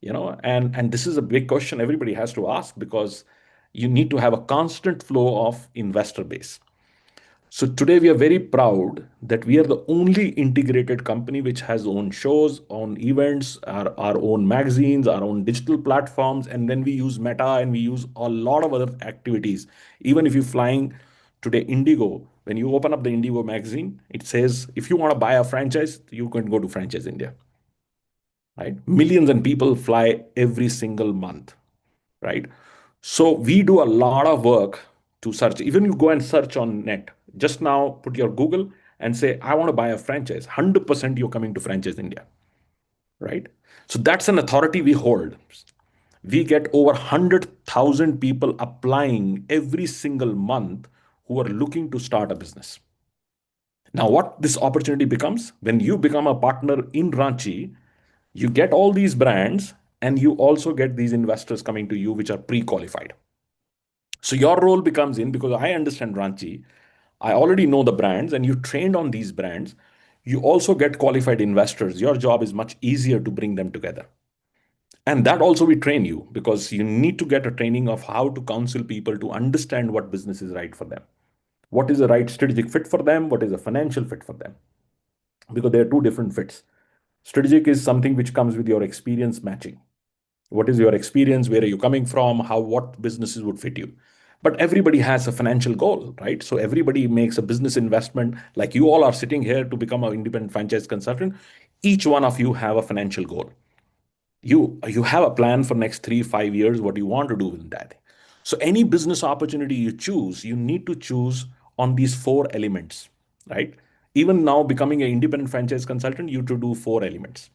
And this is a big question everybody has to ask, because you need to have a constant flow of investor base. So today we are very proud that we are the only integrated company which has own shows, own events, our own magazines, our own digital platforms, and then we use Meta and we use a lot of other activities. Even if you're flying today Indigo, when you open up the Indigo magazine, it says if you want to buy a franchise, you can go to Franchise India. Right? Millions and people fly every single month, right? So we do a lot of work to search. Even you go and search on net, just now put your Google and say, I want to buy a franchise. 100% you're coming to Franchise India, right? So that's an authority we hold. We get over 100,000 people applying every single month who are looking to start a business. Now, what this opportunity becomes, when you become a partner in Ranchi, you get all these brands and you also get these investors coming to you, which are pre-qualified. So your role becomes in, because I understand Ranchi, I already know the brands and you trained on these brands. You also get qualified investors. Your job is much easier to bring them together. And that also we train you, because you need to get a training of how to counsel people to understand what business is right for them. What is the right strategic fit for them? What is a financial fit for them? Because there are two different fits. Strategic is something which comes with your experience matching. What is your experience? Where are you coming from? What businesses would fit you? But everybody has a financial goal, right? So everybody makes a business investment. Like you all are sitting here to become an independent franchise consultant. Each one of you have a financial goal. You have a plan for next 3-5 years, what you want to do with that. So any business opportunity you choose, you need to choose on these four elements, right? Even now becoming an independent franchise consultant, you to do four elements.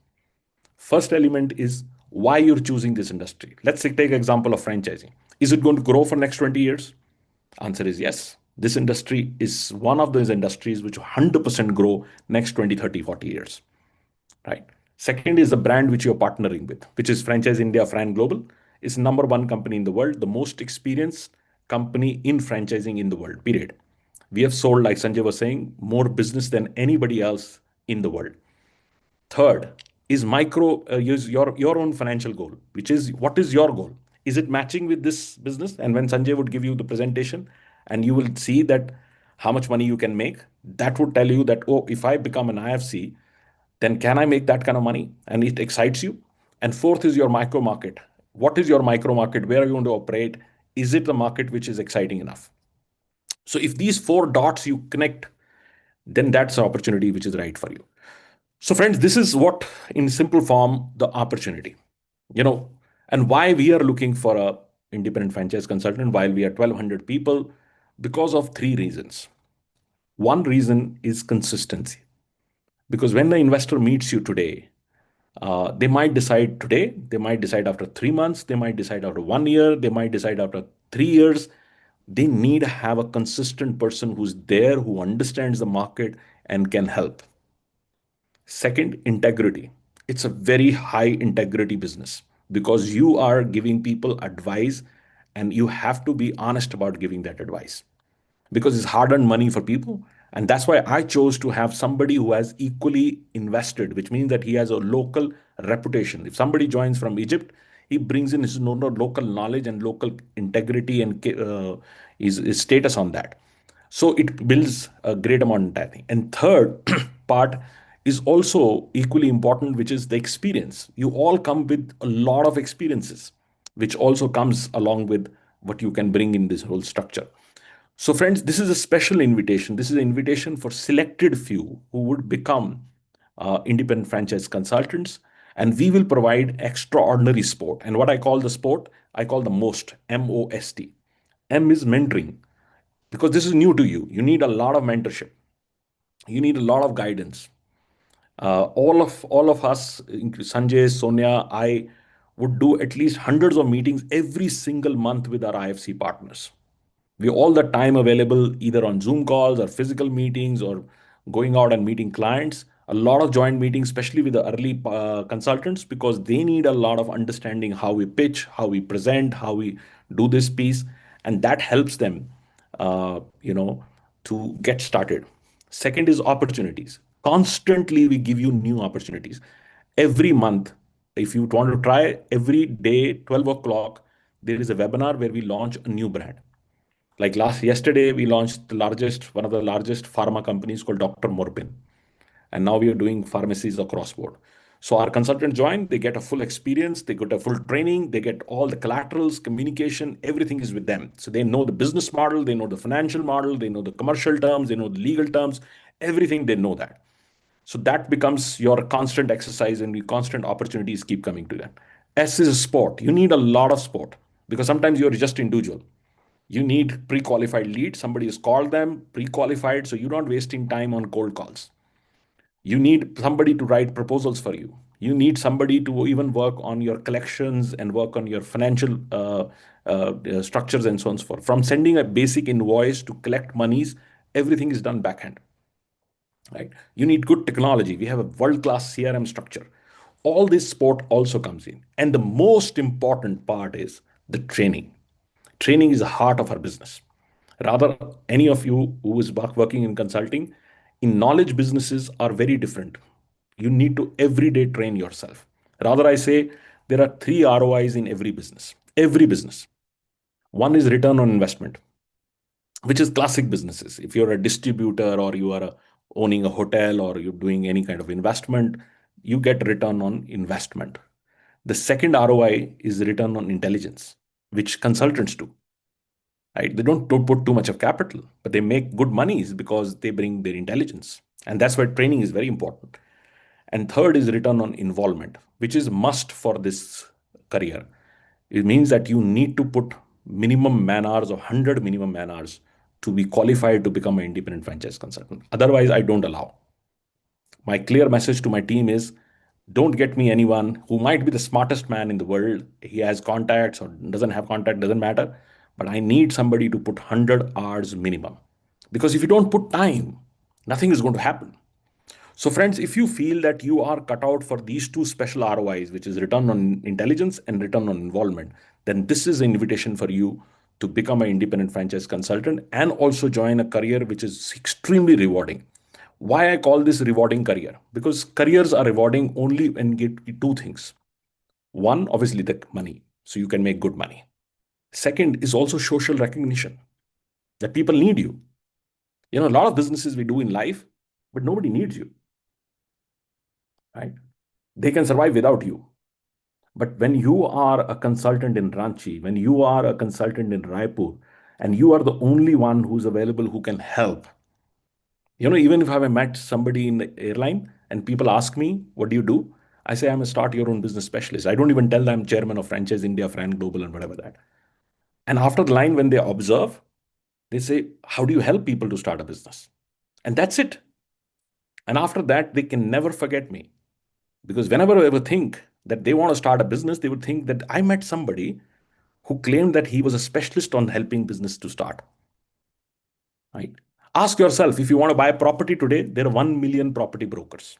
First element is why you're choosing this industry. Let's take example of franchising. Is it going to grow for next 20 years? Answer is yes. This industry is one of those industries which 100% grow next 20, 30, 40 years. Right. Second is the brand which you're partnering with, which is Franchise India, Fran Global, is number one company in the world, the most experienced company in franchising in the world, period. We have sold, like Sanjay was saying, more business than anybody else in the world. Third is use your own financial goal, which is what is your goal? Is it matching with this business? And when Sanjay would give you the presentation and you will see that how much money you can make, that would tell you that, oh, if I become an IFC, then can I make that kind of money? And it excites you. And fourth is your micro market. What is your micro market? Where are you going to operate? Is it the market which is exciting enough? So if these four dots you connect, then that's an opportunity which is right for you. So friends, this is what, in simple form, the opportunity, and why we are looking for a independent franchise consultant while we are 1,200 people, because of three reasons. One reason is consistency. Because when the investor meets you today, they might decide today, they might decide after 3 months, they might decide after 1 year, they might decide after 3 years. They need to have a consistent person who's there, who understands the market and can help. Second, integrity. It's a very high integrity business, because you are giving people advice and you have to be honest about giving that advice, because it's hard earned money for people. And that's why I chose to have somebody who has equally invested, which means that he has a local reputation. If somebody joins from Egypt, he brings in his local knowledge and local integrity and his status on that. So it builds a great amount of that. And third part is also equally important, which is the experience. You all come with a lot of experiences, which also comes along with what you can bring in this whole structure. So, friends, this is a special invitation. This is an invitation for selected few who would become independent franchise consultants, and we will provide extraordinary support. And what I call the support, I call the most, MOST. M is mentoring, because this is new to you. You need a lot of mentorship. You need a lot of guidance. All of us, Sanjay, Sonia, I would do at least hundreds of meetings every single month with our IFC partners. We all the time available either on Zoom calls or physical meetings or going out and meeting clients. A lot of joint meetings, especially with the early consultants, because they need a lot of understanding how we pitch, how we present, how we do this piece, and that helps them, to get started. Second is opportunities. Constantly, we give you new opportunities. Every month, if you want to try, every day, 12 o'clock, there is a webinar where we launch a new brand. Like yesterday, we launched one of the largest pharma companies called Dr. Morbin. And now we are doing pharmacies across board. So our consultants join, they get a full experience, they get a full training, they get all the collaterals, communication, everything is with them. So they know the business model, they know the financial model, they know the commercial terms, they know the legal terms, everything they know that. So that becomes your constant exercise and your constant opportunities keep coming to that. S is a sport. You need a lot of sport because sometimes you're just individual. You need pre-qualified leads. Somebody has called them pre-qualified, so you're not wasting time on cold calls. You need somebody to write proposals for you. You need somebody to even work on your collections and work on your financial structures and so on and so forth. From sending a basic invoice to collect monies, everything is done backhand. Right? You need good technology. We have a world-class CRM structure. All this support also comes in. And the most important part is the training. Training is the heart of our business. Rather, any of you who is working in consulting, in knowledge businesses are very different. You need to every day train yourself. Rather, I say there are three ROIs in every business. Every business. One is return on investment, which is classic businesses. If you're a distributor or you are owning a hotel or you're doing any kind of investment, you get return on investment. The second ROI is return on intelligence, which consultants do. Right? They don't put too much of capital, but they make good monies because they bring their intelligence. And that's why training is very important. And third is return on involvement, which is must for this career. It means that you need to put minimum man hours or 100 minimum man hours to be qualified to become an independent franchise consultant. Otherwise, I don't allow. My clear message to my team is don't get me anyone who might be the smartest man in the world. He has contacts or doesn't have contact, doesn't matter. But I need somebody to put 100 hours minimum. Because if you don't put time, nothing is going to happen. So, friends, if you feel that you are cut out for these two special ROIs, which is return on intelligence and return on involvement, then this is an invitation for you to become an independent franchise consultant and also join a career which is extremely rewarding. Why I call this rewarding career? Because careers are rewarding only when you get two things. One, obviously, the money, so you can make good money. Second is also social recognition, that people need you. A lot of businesses we do in life, but nobody needs you. Right? They can survive without you. But when you are a consultant in Ranchi, when you are a consultant in Raipur, and you are the only one who's available who can help, even if I have met somebody in the airline and people ask me, what do you do? I say, I'm a start your own business specialist. I don't even tell them I'm chairman of Franchise India, Fran Global, and whatever that. And after the line, when they observe, they say, how do you help people to start a business? And that's it. And after that, they can never forget me. Because whenever I ever think that they want to start a business, they would think that I met somebody who claimed that he was a specialist on helping business to start. Right? Ask yourself, if you want to buy a property today, there are 1 million property brokers.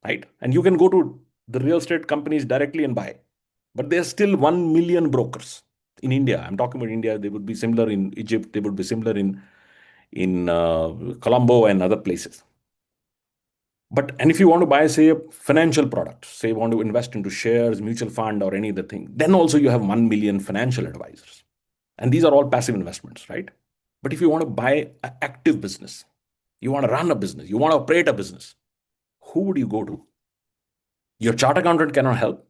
Right? And you can go to the real estate companies directly and buy. But there's still 1 million brokers in India. I'm talking about India. They would be similar in Egypt. They would be similar in Colombo and other places. And if you want to buy, say, a financial product, say you want to invest into shares, mutual fund, or any other thing, then also you have 1 million financial advisors. And these are all passive investments, right? But if you want to buy an active business, you want to run a business, you want to operate a business, who would you go to? Your chart accountant cannot help.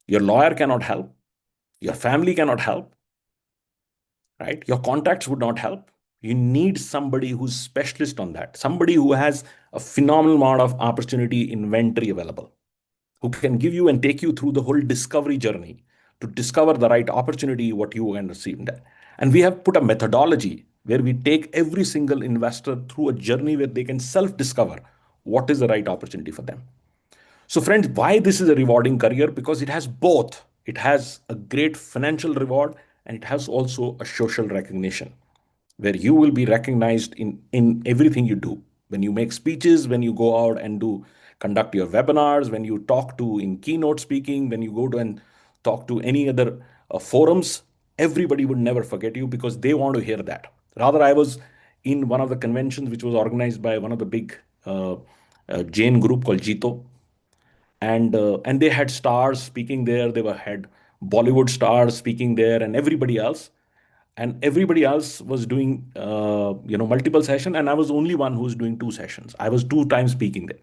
Your lawyer cannot help. Your family cannot help, right? Your contacts would not help. You need somebody who's specialist on that, somebody who has a phenomenal amount of opportunity inventory available, who can give you and take you through the whole discovery journey to discover the right opportunity, what you can receive. And we have put a methodology where we take every single investor through a journey where they can self-discover what is the right opportunity for them. So, friends, why this is a rewarding career? Because it has both. It has a great financial reward and it has also a social recognition where you will be recognized in everything you do. When you make speeches, when you go out and do conduct your webinars, when you talk to in keynote speaking, when you go to and talk to any other forums, everybody would never forget you because they want to hear that. Rather, I was in one of the conventions which was organized by one of the big Jain group called Jito, and they had stars speaking there. They were had Bollywood stars speaking there, and everybody else was doing multiple session, and I was only one who was doing two sessions. I was two times speaking there,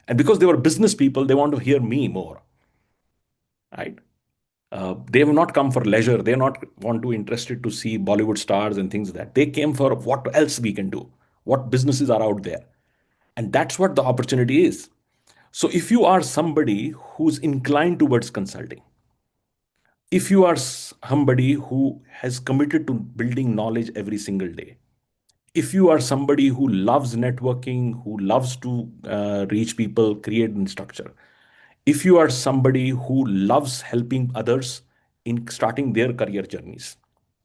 and because they were business people, they want to hear me more, right? They have not come for leisure. They not want to interested to see Bollywood stars and things like that. They came for what else we can do, what businesses are out there, and that's what the opportunity is. So if you are somebody who's inclined towards consulting, if you are somebody who has committed to building knowledge every single day, if you are somebody who loves networking, who loves to reach people, create and structure, if you are somebody who loves helping others in starting their career journeys,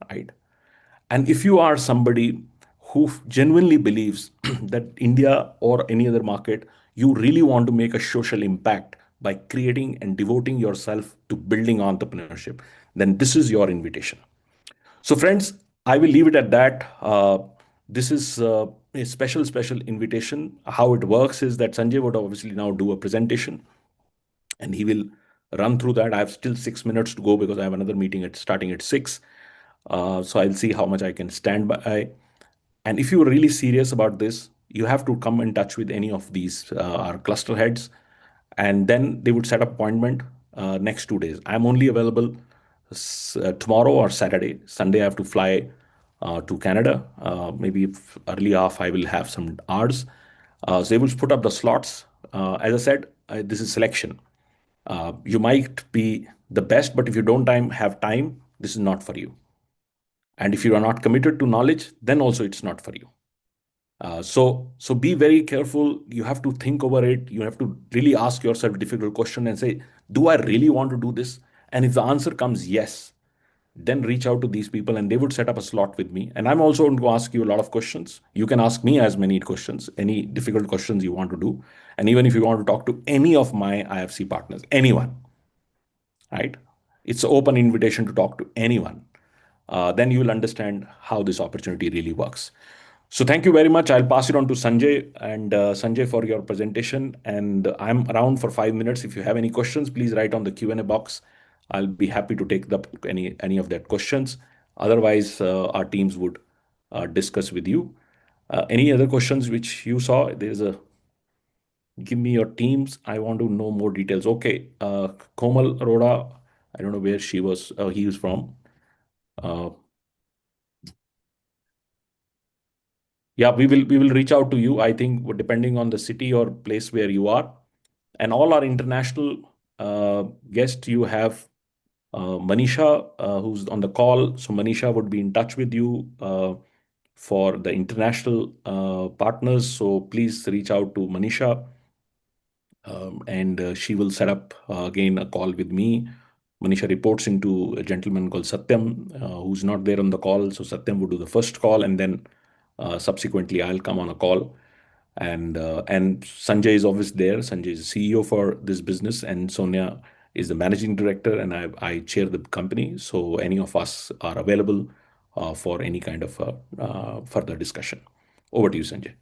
right? And if you are somebody who genuinely believes that India or any other market, you really want to make a social impact by creating and devoting yourself to building entrepreneurship, then this is your invitation. So, friends, I will leave it at that. This is a special invitation. How it works is that Sanjay would obviously now do a presentation and he will run through that. I have still 6 minutes to go because I have another meeting at starting at 6. So I'll see how much I can stand by. And if you're really serious about this, you have to come in touch with any of these our cluster heads, and then they would set up appointment next 2 days. I'm only available tomorrow or Saturday. Sunday I have to fly to Canada. Maybe early off I will have some hours. So they will put up the slots. As I said, this is selection. You might be the best, but if you don't have time, this is not for you. And if you are not committed to knowledge, then also it's not for you. So be very careful. You have to think over it. You have to really ask yourself a difficult question and say, do I really want to do this? And if the answer comes yes, then reach out to these people and they would set up a slot with me. And I'm also going to ask you a lot of questions. You can ask me as many questions, any difficult questions you want to do. And even if you want to talk to any of my IFC partners, anyone, right? It's an open invitation to talk to anyone. Then you will understand how this opportunity really works. So thank you very much. I'll pass it on to Sanjay and Sanjay for your presentation. And I'm around for 5 minutes. If you have any questions, please write on the Q&A box. I'll be happy to take any of that questions. Otherwise, our teams would discuss with you. Any other questions which you saw? There's a give me your teams. I want to know more details. Okay, Komal Arora. I don't know where she was. He was from. Uh, Yeah, we will reach out to you. I think depending on the city or place where you are, and all our international guests, you have Manisha who's on the call. So Manisha would be in touch with you for the international partners. So please reach out to Manisha, and she will set up again a call with me. Manisha reports into a gentleman called Satyam, who's not there on the call. So Satyam would do the first call, and then subsequently I'll come on a call. And Sanjay is always there. Sanjay is CEO for this business, and Sonia is the managing director, and I chair the company. So any of us are available for any kind of further discussion. Over to you, Sanjay.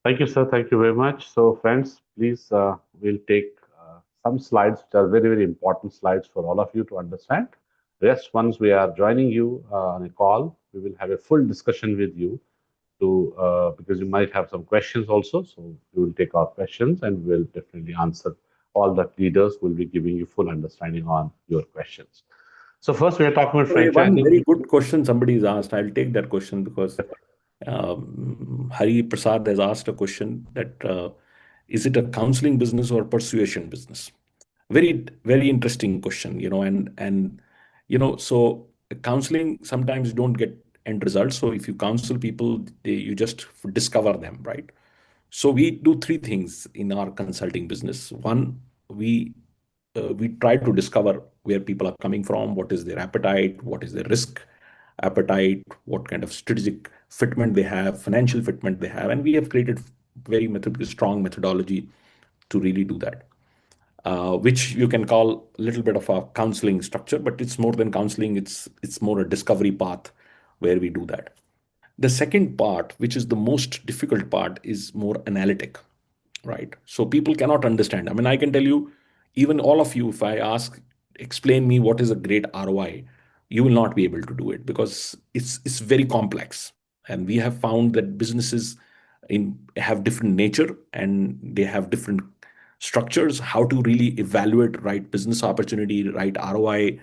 Thank you, sir. Thank you very much. So, friends, please, we'll take some slides which are very, very important slides for all of you to understand. Rest, once we are joining you on a call, we will have a full discussion with you to, because you might have some questions also. So we will take our questions and we'll definitely answer. All the leaders will be giving you full understanding on your questions. So first we are talking about One franchising. very good question somebody has asked. I'll take that question because Hari Prasad has asked a question that is it a counseling business or persuasion business? Very, very interesting question, so counseling sometimes don't get end results. So if you counsel people, you just discover them, right? So we do three things in our consulting business. One, we try to discover where people are coming from, what is their appetite, what is their risk appetite, what kind of strategic fitment they have, financial fitment they have, and we have created very strong methodology to really do that, which you can call a little bit of a counseling structure, but it's more than counseling. It's more a discovery path where we do that. The second part, which is the most difficult part, is more analytic, right? So people cannot understand. I mean, I can tell you, even all of you, if I ask, explain me what is a great ROI, you will not be able to do it because it's very complex. And we have found that businesses have different nature and they have different structures. How to really evaluate right business opportunity, right ROI,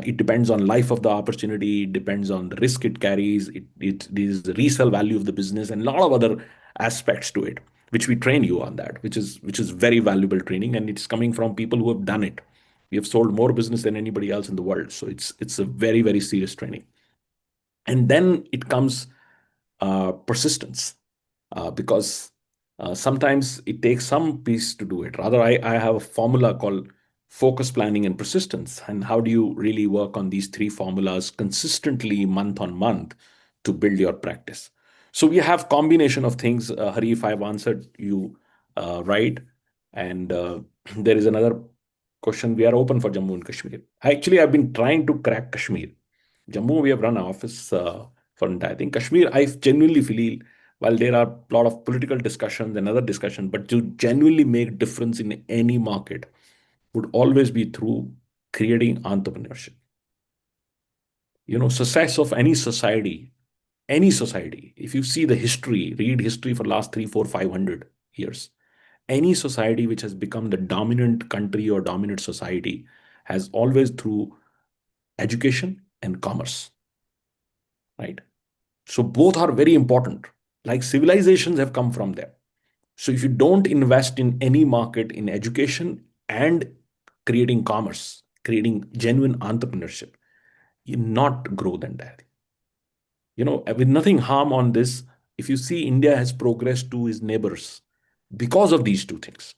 it depends on life of the opportunity. It depends on the risk it carries. It is the resale value of the business and a lot of other aspects to it, which we train you on that, which is very valuable training, and it's coming from people who have done it. We have sold more business than anybody else in the world, so it's a very, very serious training. And then it comes persistence, because sometimes it takes some piece to do it. Rather, I have a formula called focus, planning, and persistence. And how do you really work on these three formulas consistently month on month to build your practice? So we have combination of things. Hari, if I've answered you right. And there is another question. We are open for Jammu and Kashmir. Actually, I've been trying to crack Kashmir. Jammu, we have run an office for entire thing. Kashmir, I genuinely feel, while there are a lot of political discussions and other discussions, but to genuinely make difference in any market would always be through creating entrepreneurship. Success of any society, if you see the history, read history for last 3, 4, 500 years, any society which has become the dominant country or dominant society has always through education and commerce, right? So both are very important. Like civilizations have come from there. So if you don't invest in any market in education and creating commerce, creating genuine entrepreneurship, you not grow the entire thing. With nothing harm on this, if you see India has progressed to its neighbors because of these two things.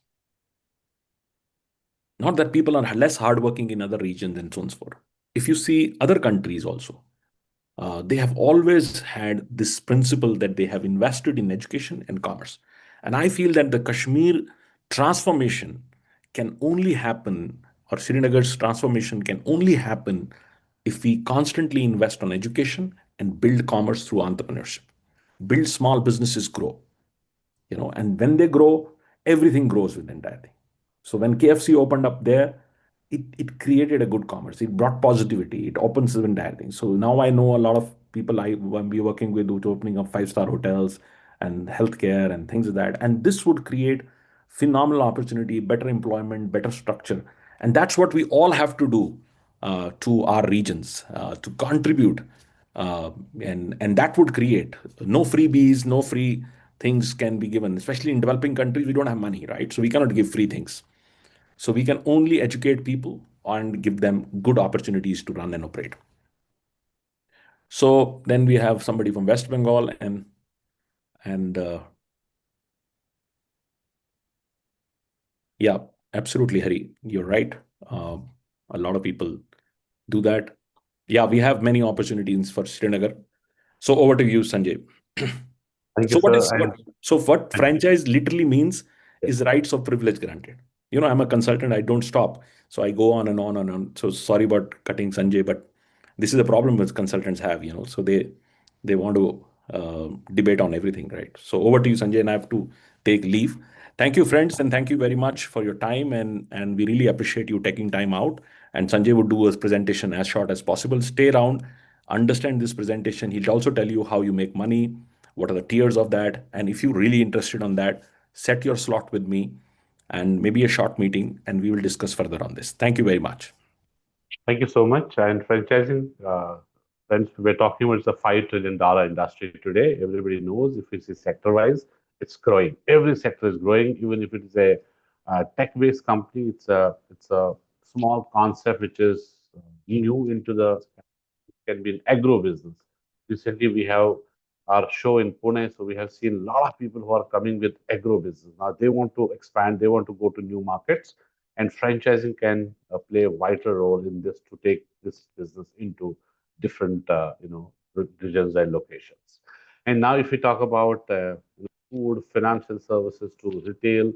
Not that people are less hardworking in other regions and so on and so forth. If you see other countries also, they have always had this principle that they have invested in education and commerce. And I feel that the Kashmir transformation can only happen, or Srinagar's transformation can only happen if we constantly invest on education and build commerce through entrepreneurship. Build small businesses grow, and when they grow, everything grows with the entire thing. So when KFC opened up there, it created a good commerce. It brought positivity. It opens the entire thing. So now I know a lot of people when we working with opening of 5-star hotels and healthcare and things like that. And this would create phenomenal opportunity, better employment, better structure. And that's what we all have to do to our regions to contribute. And that would create no freebies, no free things can be given, especially in developing countries. We don't have money, right? So we cannot give free things. So we can only educate people and give them good opportunities to run and operate. So then we have somebody from West Bengal and yeah, absolutely, Hari, you're right. A lot of people do that. Yeah, we have many opportunities for Srinagar. So over to you, Sanjay. Thank So you, what sir. is what franchise literally means is rights of privilege granted. I'm a consultant. I don't stop. So I go on and on and on. So sorry about cutting Sanjay, but this is the problem with consultants have. So they want to debate on everything, right? So over to you, Sanjay, and I have to take leave. Thank you, friends, and thank you very much for your time. And we really appreciate you taking time out. And Sanjay would do his presentation as short as possible. Stay around, understand this presentation. He'll also tell you how you make money, what are the tiers of that. And if you're really interested on that, set your slot with me and maybe a short meeting, and we will discuss further on this. Thank you very much. Thank you so much. And franchising, friends, we're talking about the $5 trillion industry today. Everybody knows if it's sector wise, it's growing. Every sector is growing, even if it is a tech-based company. It's a small concept which is new into the can be an agro business. Recently, we have our show in Pune, so we have seen a lot of people who are coming with agro business. Now they want to expand, they want to go to new markets, and franchising can play a vital role in this to take this business into different, regions and locations. And now, if we talk about food, financial services to retail,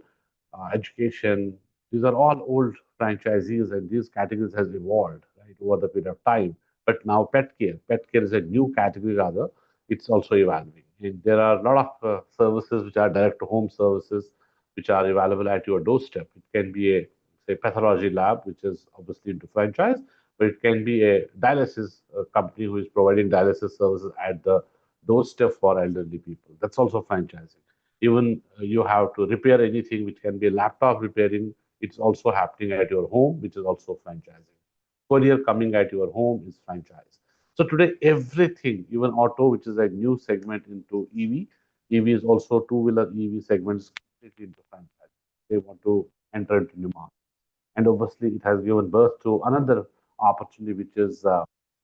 education, these are all old franchisees, and these categories has evolved right over the period of time. But now pet care is a new category rather. It's also evolving. And there are a lot of services which are direct to home services, which are available at your doorstep. It can be a say pathology lab, which is obviously into franchise, but it can be a dialysis company who is providing dialysis services at the doorstep for elderly people. That's also franchising. Even you have to repair anything, which can be a laptop repairing. It's also happening at your home, which is also franchising. Courier coming at your home is franchise. So today, everything, even auto, which is a new segment into EV, EV is also two-wheeler EV segments completely into franchise. They want to enter into new market. And obviously, it has given birth to another opportunity, which is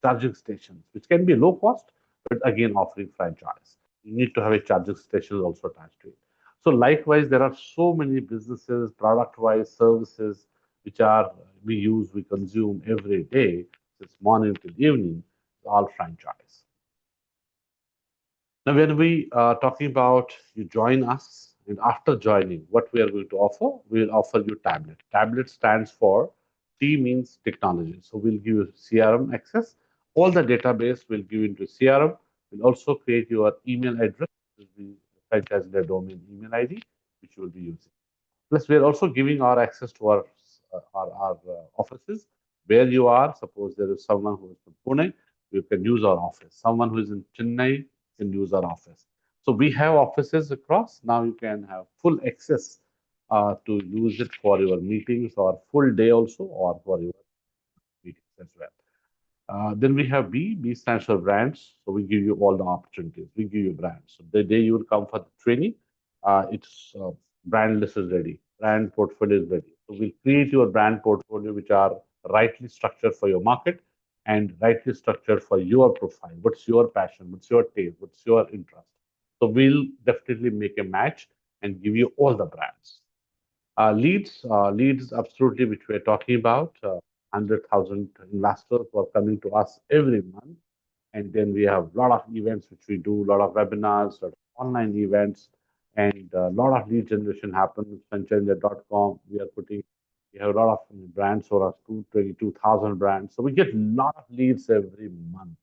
charging stations, which can be low cost, but again offering franchise. You need to have a charging station also attached to it. So likewise, there are so many businesses, product-wise services, which are we use, we consume every day, since morning till evening, all franchise. Now, when we are talking about you join us, and after joining, what we are going to offer, we will offer you tablet. Tablet stands for T means technology. So we'll give you CRM access. All the database will give into CRM. We'll also create your email address, which will be franchise their domain email ID, which you will be using. Plus, we are also giving our access to our offices. Where you are, suppose there is someone who is from Pune, you can use our office. Someone who is in Chennai can use our office. So we have offices across. Now you can have full access to use it for your meetings or full day also, or for your meetings as well. Then we have B. B stands for brands. So we give you all the opportunities. We give you brands. So the day you will come for the training, it's brand list is ready, brand portfolio is ready. So we'll create your brand portfolio, which are rightly structured for your market and rightly structured for your profile. What's your passion? What's your taste? What's your interest? So we'll definitely make a match and give you all the brands. Leads absolutely, which we're talking about. 100,000 investors who are coming to us every month. And then we have a lot of events which we do, a lot of webinars, lot of online events, and a lot of lead generation happens. Franchise.com, we have a lot of brands for us, 222,000 brands. So we get a lot of leads every month.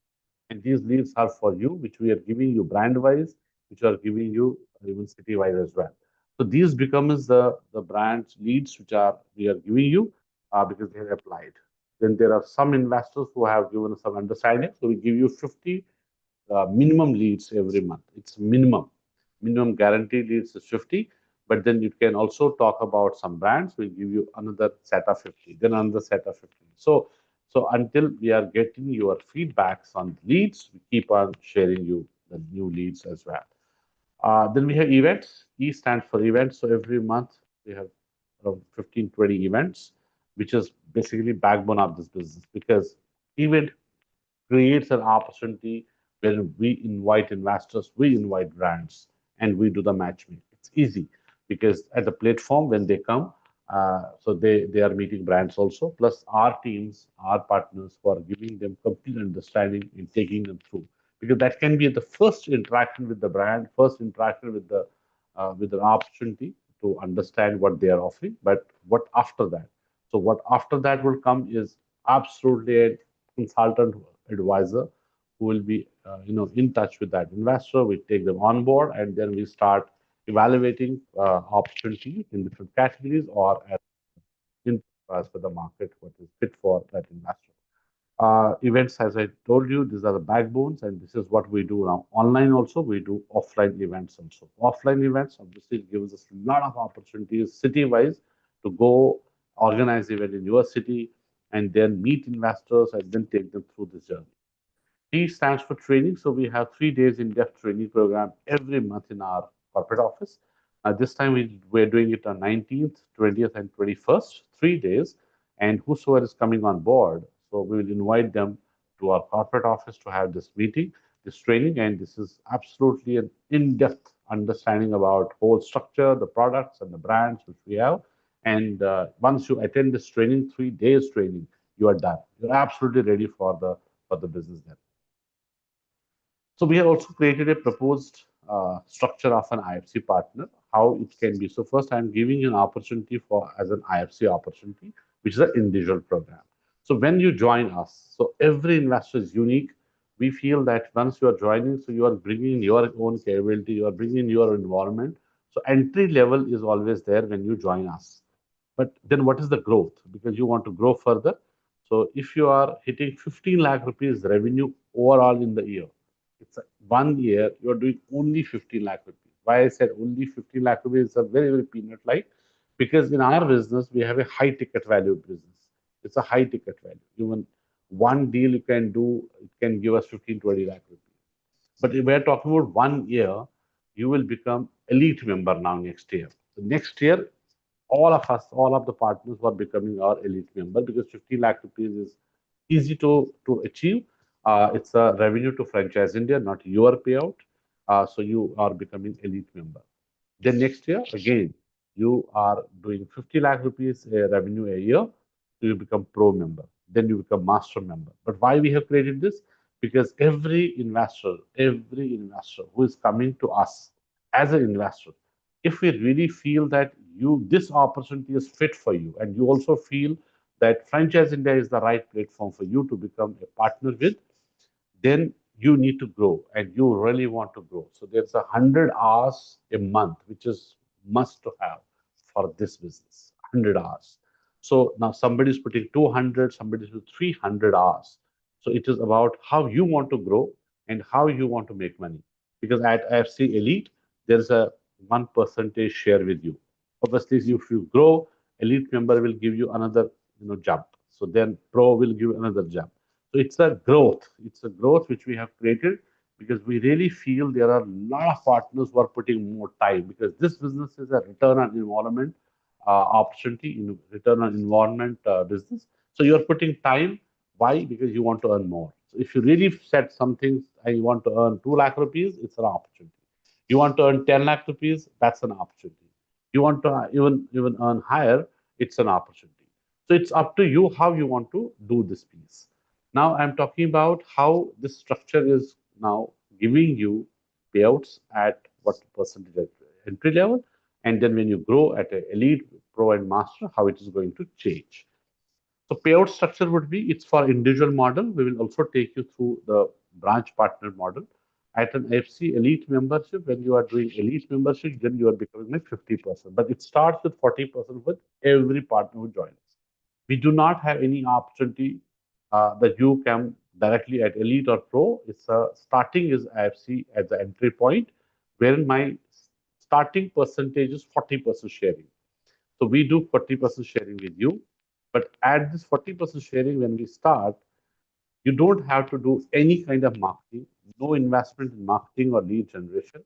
And these leads are for you, which we are giving you brand wise, which are giving you even city wise as well. So these becomes the brand leads which are we are giving you because they have applied. Then there are some investors who have given some understanding. So we give you 50 minimum leads every month. It's minimum guaranteed leads is 50. But then you can also talk about some brands. We'll give you another set of 50, then another set of 50. So until we are getting your feedbacks on leads, we keep on sharing you the new leads as well. Then we have events. E stands for events. So every month we have around 15, 20 events, which is basically backbone of this business because event creates an opportunity where we invite investors, we invite brands, and we do the matchmaking. It's easy because at the platform when they come, so they are meeting brands also, plus our teams, our partners who are giving them complete understanding and taking them through. Because that can be the first interaction with the brand, first interaction with the opportunity to understand what they are offering. But what after that? So what after that will come is absolutely a consultant advisor who will be in touch with that investor. We take them on board and then we start evaluating opportunities in different categories or in as per the market what is fit for that investor. Events, as I told you, these are the backbones, and this is what we do now. Online also, we do offline events also. Offline events obviously gives us a lot of opportunities city-wise to go organize event in your city and then meet investors and then take them through this journey. T stands for training. So we have 3 days in-depth training program every month in our corporate office. This time we're doing it on 19th, 20th, and 21st, 3 days. And whosoever is coming on board, so we will invite them to our corporate office to have this meeting, this training, and this is absolutely an in-depth understanding about whole structure, the products and the brands which we have. And once you attend this training, 3 days training, you are done. You're absolutely ready for the business then. So we have also created a proposed structure of an IFC partner, how it can be. So first, I'm giving you an opportunity for as an IFC opportunity, which is an individual program. So when you join us, so every investor is unique. We feel that once you are joining, so you are bringing your own capability, you are bringing your environment. So entry level is always there when you join us. But then what is the growth? Because you want to grow further. So if you are hitting 15 lakh rupees revenue overall in the year, it's 1 year, you're doing only 15 lakh rupees. Why I said only 15 lakh rupees is a very, very peanut like, because in our business, we have a high ticket value business. It's a high ticket value. Even one deal you can do, it can give us 15, 20 lakh rupees. But if we're talking about 1 year, you will become elite member now next year. So next year, all of us, all of the partners were becoming our elite member because 50 lakh rupees is easy to achieve. It's a revenue to franchise India, not your payout. So you are becoming elite member. Then next year, again, you are doing 50 lakh rupees revenue a year, so you become pro member. Then you become master member. But why we have created this? Because every investor who is coming to us as an investor, if we really feel that this opportunity is fit for you, and you also feel that Franchise India is the right platform for you to become a partner with, then you need to grow and you really want to grow. So there's 100 hours a month, which is must to have for this business. 100 hours. So now somebody is putting 200, somebody is putting 300 hours. So it is about how you want to grow and how you want to make money. Because at IFC Elite, there's a 1% share with you. Obviously, if you grow, Elite member will give you another jump. So then Pro will give another jump. So it's a growth. It's a growth which we have created because we really feel there are a lot of partners who are putting more time because this business is a return on environment opportunity in return on environment business. So you're putting time. Why? Because you want to earn more. So if you really set something and you want to earn 2 lakh rupees, it's an opportunity. You want to earn 10 lakh rupees, that's an opportunity. You want to even earn higher, it's an opportunity. So it's up to you how you want to do this piece. Now I'm talking about how this structure is now giving you payouts at what percentage at entry level, and then when you grow at a elite, pro, and master, how it is going to change. So payout structure would be it's for individual model. We will also take you through the branch partner model. At an FC elite membership, when you are doing elite membership, then you are becoming like 50%. But it starts with 40% with every partner who joins. We do not have any opportunity that you can directly at elite or pro. It's starting is IFC at the entry point, wherein my starting percentage is 40% sharing. So we do 40% sharing with you. But at this 40% sharing, when we start, you don't have to do any kind of marketing, no investment in marketing or lead generation,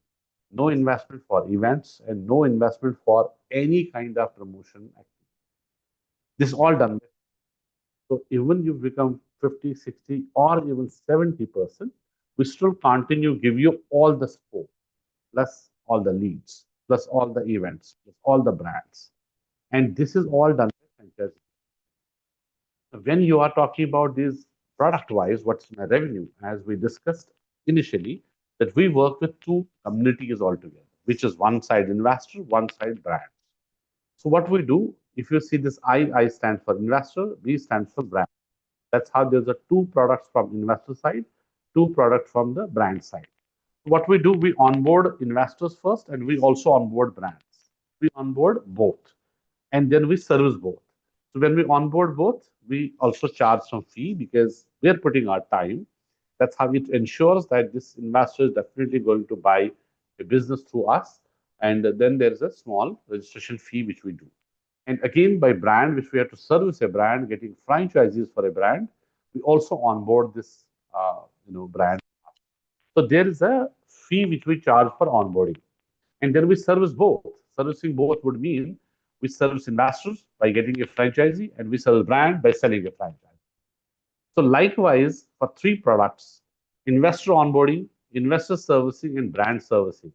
no investment for events, and no investment for any kind of promotion activity. This is all done. So even you become 50, 60, or even 70%, we still continue give you all the support, plus all the leads, plus all the events, plus all the brands. And this is all done by franchise. When you are talking about this product wise, what's my revenue? As we discussed initially, that we work with two communities altogether, which is one side investor, one side brand. So what we do, if you see this I stand for investor, B stands for brand. That's how there's a two products from investor side, two products from the brand side. What we do, we onboard investors first, and we also onboard brands. We onboard both, and then we service both. So when we onboard both, we also charge some fee because we are putting our time. That's how it ensures that this investor is definitely going to buy a business through us. And then there's a small registration fee which we do. And again, by brand, which we have to service a brand, getting franchises for a brand, we also onboard this brand. So there is a fee which we charge for onboarding. And then we service both. Servicing both would mean we service investors by getting a franchisee, and we sell brand by selling a franchise. So likewise, for three products, investor onboarding, investor servicing, and brand servicing,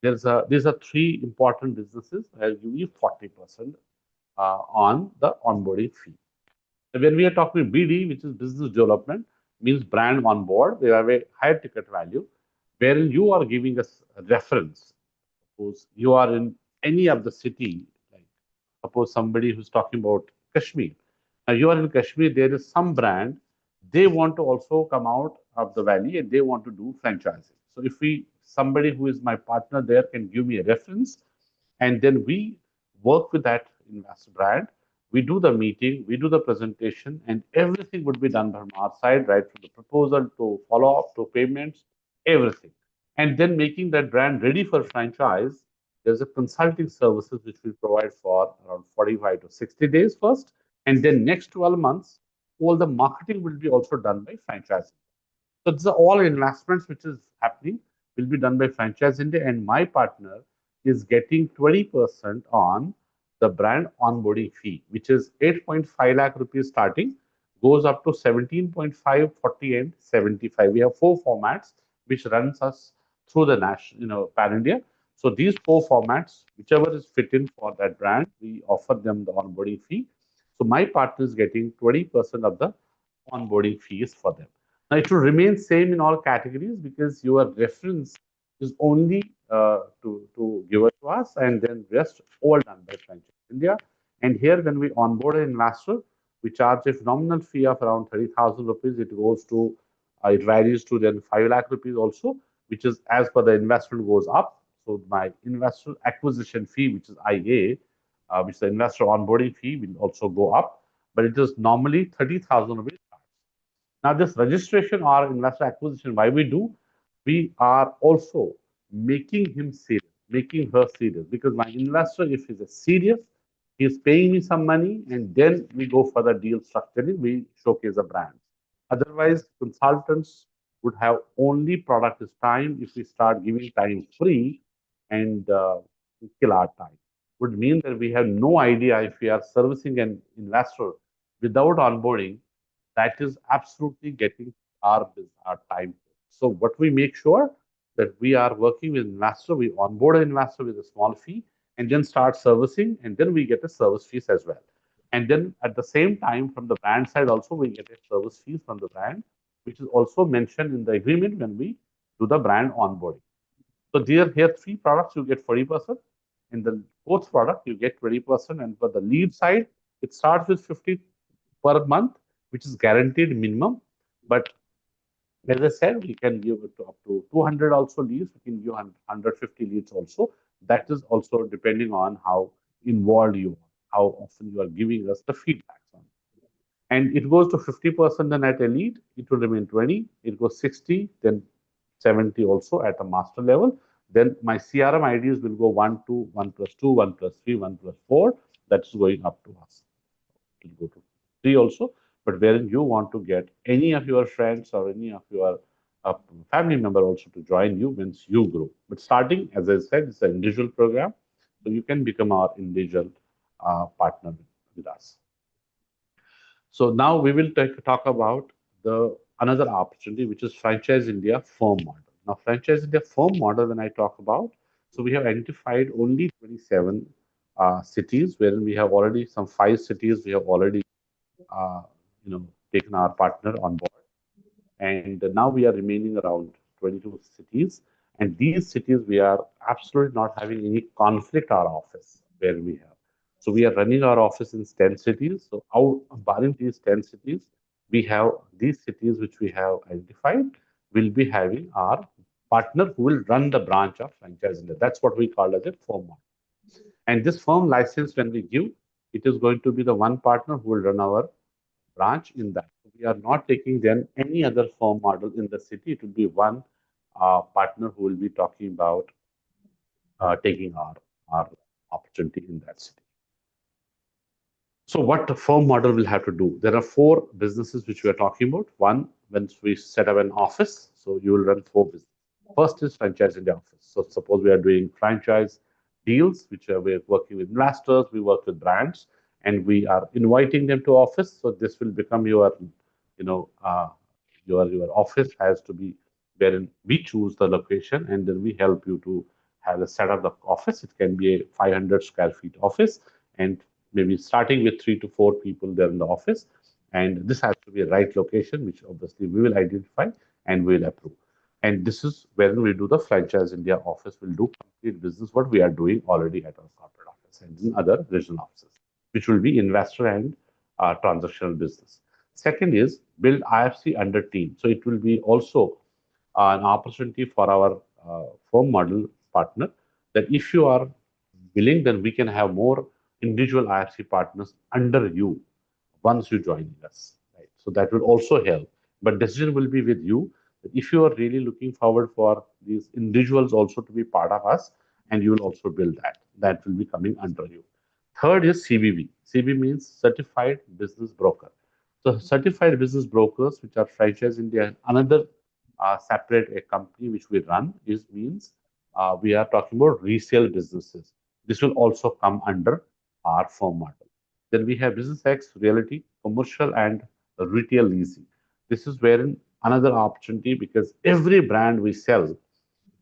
these are three important businesses. I'll give you 40% on the onboarding fee. When we are talking BD, which is business development, means brand on board, they have a higher ticket value, wherein you are giving us a reference. Suppose you are in any of the city, like suppose somebody who's talking about Kashmir. Now you are in Kashmir, there is some brand, they want to also come out of the valley and they want to do franchising. So if somebody who is my partner there can give me a reference, and then we work with that investor brand, we do the meeting, we do the presentation, and everything would be done from our side, right from the proposal to follow up to payments, everything. And then making that brand ready for franchise, there's a consulting services which we provide for around 45 to 60 days first, and then next 12 months, all the marketing will be also done by franchise. So these are all investments which is happening will be done by Franchise India, and my partner is getting 20% on the brand onboarding fee, which is 8.5 lakh rupees starting, goes up to 17.5, 40, and 75. We have four formats which runs us through the national, pan India. So these four formats, whichever is fit in for that brand, we offer them the onboarding fee. So my partner is getting 20% of the onboarding fees for them. Now it will remain same in all categories because your reference is only to give it to us, and then rest all done by Franchise India. And here when we onboard an investor, we charge a nominal fee of around 30,000 rupees. It goes to, it varies to then 5 lakh rupees also, which is as per the investment goes up. So my investor acquisition fee, which is IA, which is the investor onboarding fee, will also go up, but it is normally 30,000 rupees. Now, this registration or investor acquisition, why we do? We are also making him serious, making her serious. Because my investor, if he's a serious, he's paying me some money, and then we go for the deal structuring, we showcase a brand. Otherwise, consultants would have only product is time. If we start giving time free and kill our time, would mean that we have no idea if we are servicing an investor without onboarding, that is absolutely getting our time. So what we make sure that we are working with investor, we onboard an investor with a small fee and then start servicing, and then we get a service fees as well. And then at the same time, from the brand side also, we get a service fees from the brand, which is also mentioned in the agreement when we do the brand onboarding. So here three products, you get 40%. In the fourth product, you get 20%. And for the lead side, it starts with 50 per month, which is guaranteed minimum. But as I said, we can give it to up to 200 also leads. We can give 150 leads also. That is also depending on how involved you are, how often you are giving us the feedbacks on. And it goes to 50% then at a lead, it will remain 20. It goes 60, then 70 also at a master level. Then my CRM IDs will go 1, 2, 1 plus 2, 1 plus 3, 1 plus 4. That's going up to us. It will go to 3 also. But wherein you want to get any of your friends or any of your family member also to join you once you grow. But starting, as I said, it's an individual program. So you can become our individual partner with us. So now we will talk about the another opportunity, which is Franchise India firm model. Now, Franchise India firm model, when I talk about, so we have identified only 27 cities, wherein we have already some 5 cities we have already taken our partner on board, and now we are remaining around 22 cities. And these cities we are absolutely not having any conflict our office where we have. So we are running our office in 10 cities. So out barring these 10 cities, we have these cities which we have identified will be having our partner who will run the branch of Franchise India. That's what we call as a firm model. And this firm license, when we give, it is going to be the one partner who will run our branch in that. We are not taking then any other firm model in the city. It will be one partner who will be talking about taking our opportunity in that city. So what the firm model will have to do? There are four businesses which we are talking about. One, when we set up an office, so you will run four businesses. First is franchise in the office. So suppose we are doing franchise deals, which are we're working with investors, we work with brands, and we are inviting them to office. So this will become your, you know, your office has to be wherein we choose the location, and then we help you to have a set up the office. It can be a 500 square feet office, and maybe starting with 3 to 4 people there in the office. And this has to be a right location, which obviously we will identify and we will approve. And this is when we do the franchise India office, will do complete business what we are doing already at our corporate office and in other regional offices, which will be investor and transactional business. Second is build IFC under team. So it will be also an opportunity for our firm model partner that if you are willing, then we can have more individual IFC partners under you once you join us. Right? So that will also help. But decision will be with you. If you are really looking forward for these individuals also to be part of us, and you will also build that. That will be coming under you. Third is CBB. CB means Certified Business Broker. So certified business brokers, which are franchise India, another separate a company which we run is means we are talking about resale businesses. This will also come under our firm model. Then we have Business X, Realty, Commercial, and Retail Leasing. This is wherein another opportunity because every brand we sell,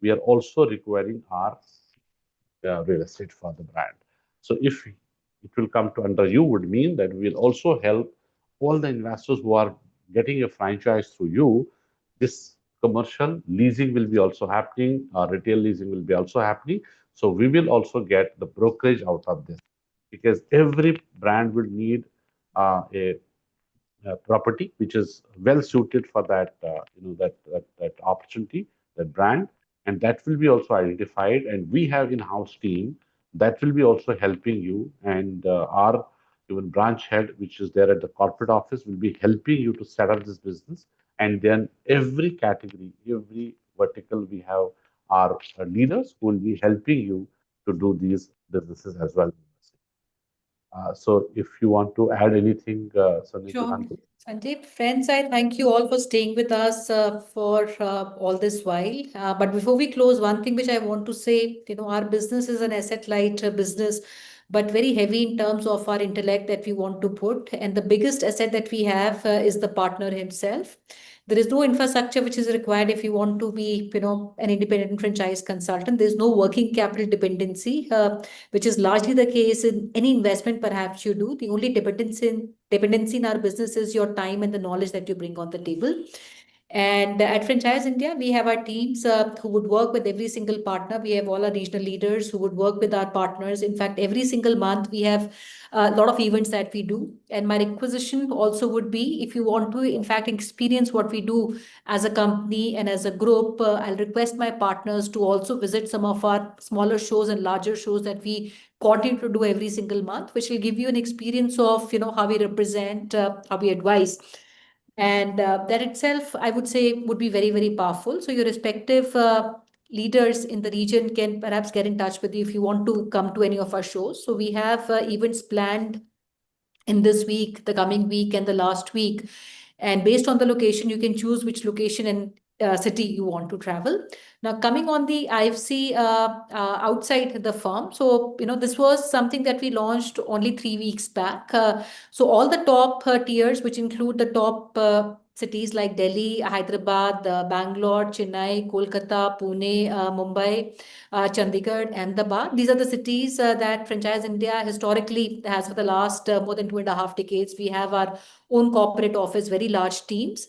we are also requiring our real estate for the brand. So if it will come to under you would mean that we will also help all the investors who are getting a franchise through you. This commercial leasing will be also happening, retail leasing will be also happening. So we will also get the brokerage out of this because every brand will need a property which is well suited for that that opportunity, that brand, and that will be also identified, and we have in-house team that will be also helping you, and our even branch head which is there at the corporate office will be helping you to set up this business. And then every category, every vertical, we have our leaders who will be helping you to do these businesses as well. So if you want to add anything, Sunny, Sure. Sanjay, friends, I thank you all for staying with us for all this while. But before we close, one thing which I want to say, our business is an asset-light business, but very heavy in terms of our intellect that we want to put. And the biggest asset that we have is the partner himself. There is no infrastructure which is required if you want to be, an independent franchise consultant. There's no working capital dependency, which is largely the case in any investment perhaps you do. The only dependency in our business is your time and the knowledge that you bring on the table. And at Franchise India, we have our teams who would work with every single partner. We have all our regional leaders who would work with our partners. In fact, every single month, we have a lot of events that we do. And my requisition also would be if you want to, in fact, experience what we do as a company and as a group, I'll request my partners to also visit some of our smaller shows and larger shows that we continue to do every single month, which will give you an experience of, how we represent, how we advise. And that itself, I would say, would be very, very powerful. So your respective leaders in the region can perhaps get in touch with you if you want to come to any of our shows. So we have events planned in this week, the coming week, and the last week. And based on the location, you can choose which location and city you want to travel. Now, coming on the IFC outside the firm. So, this was something that we launched only 3 weeks back. So all the top tiers, which include the top cities like Delhi, Hyderabad, Bangalore, Chennai, Kolkata, Pune, Mumbai, Chandigarh, Ahmedabad. These are the cities that Franchise India historically has for the last more than 2.5 decades. We have our own corporate office, very large teams.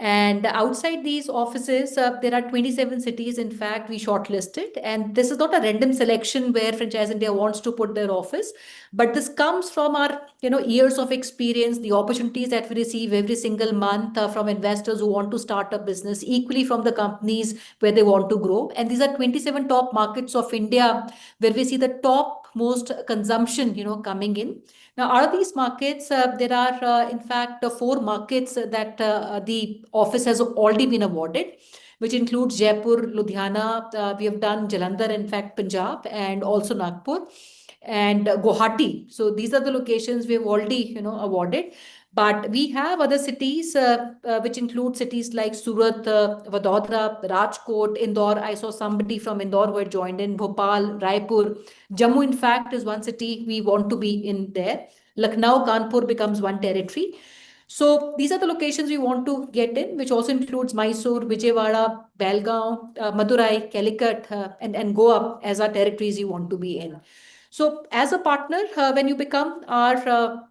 And outside these offices, there are 27 cities, in fact, we shortlisted. And this is not a random selection where Franchise India wants to put their office, but this comes from our, years of experience, the opportunities that we receive every single month from investors who want to start a business, equally from the companies where they want to grow. And these are 27 top markets of India, where we see the top most consumption, coming in. Now, out of these markets, there are, in fact, four markets that the office has already been awarded, which includes Jaipur, Ludhiana. We have done Jalandhar, in fact, Punjab, and also Nagpur and Guwahati. So these are the locations we have already, awarded. But we have other cities, which include cities like Surat, Vadodara, Rajkot, Indore. I saw somebody from Indore who had joined in, Bhopal, Raipur. Jammu, in fact, is one city we want to be in there. Lucknow, Kanpur becomes one territory. So these are the locations we want to get in, which also includes Mysore, Vijayawada, Belgaum, Madurai, Calicut, and Goa as our territories you want to be in. So as a partner, when you become our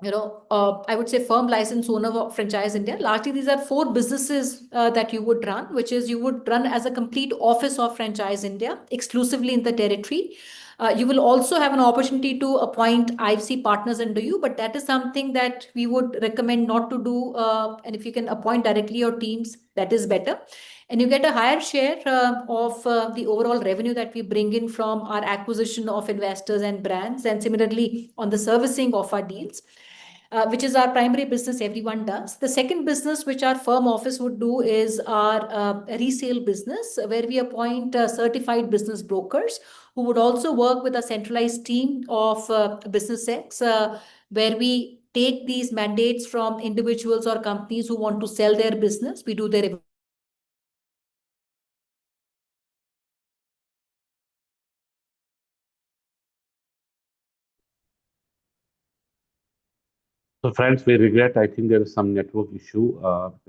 I would say firm license owner of Franchise India. Largely, these are four businesses that you would run, which is you would run as a complete office of Franchise India exclusively in the territory. You will also have an opportunity to appoint IFC partners under you, but that is something that we would recommend not to do. And if you can appoint directly your teams, that is better. And you get a higher share of the overall revenue that we bring in from our acquisition of investors and brands, and similarly on the servicing of our deals. Which is our primary business everyone does. The second business which our firm office would do is our resale business, where we appoint certified business brokers who would also work with a centralized team of business ex, where we take these mandates from individuals or companies who want to sell their business. We do their So, friends, we regret. I think there is some network issue.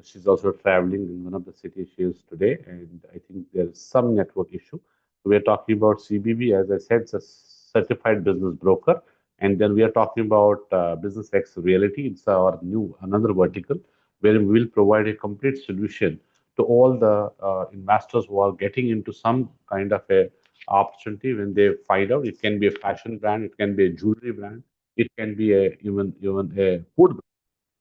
She's also traveling in one of the cities she is today, and I think there is some network issue. We are talking about CBB, as I said, it's a certified business broker, and then we are talking about Business X Reality. It's our new another vertical where we will provide a complete solution to all the investors who are getting into some kind of a opportunity when they find out. It can be a fashion brand, it can be a jewelry brand, it can be even a food.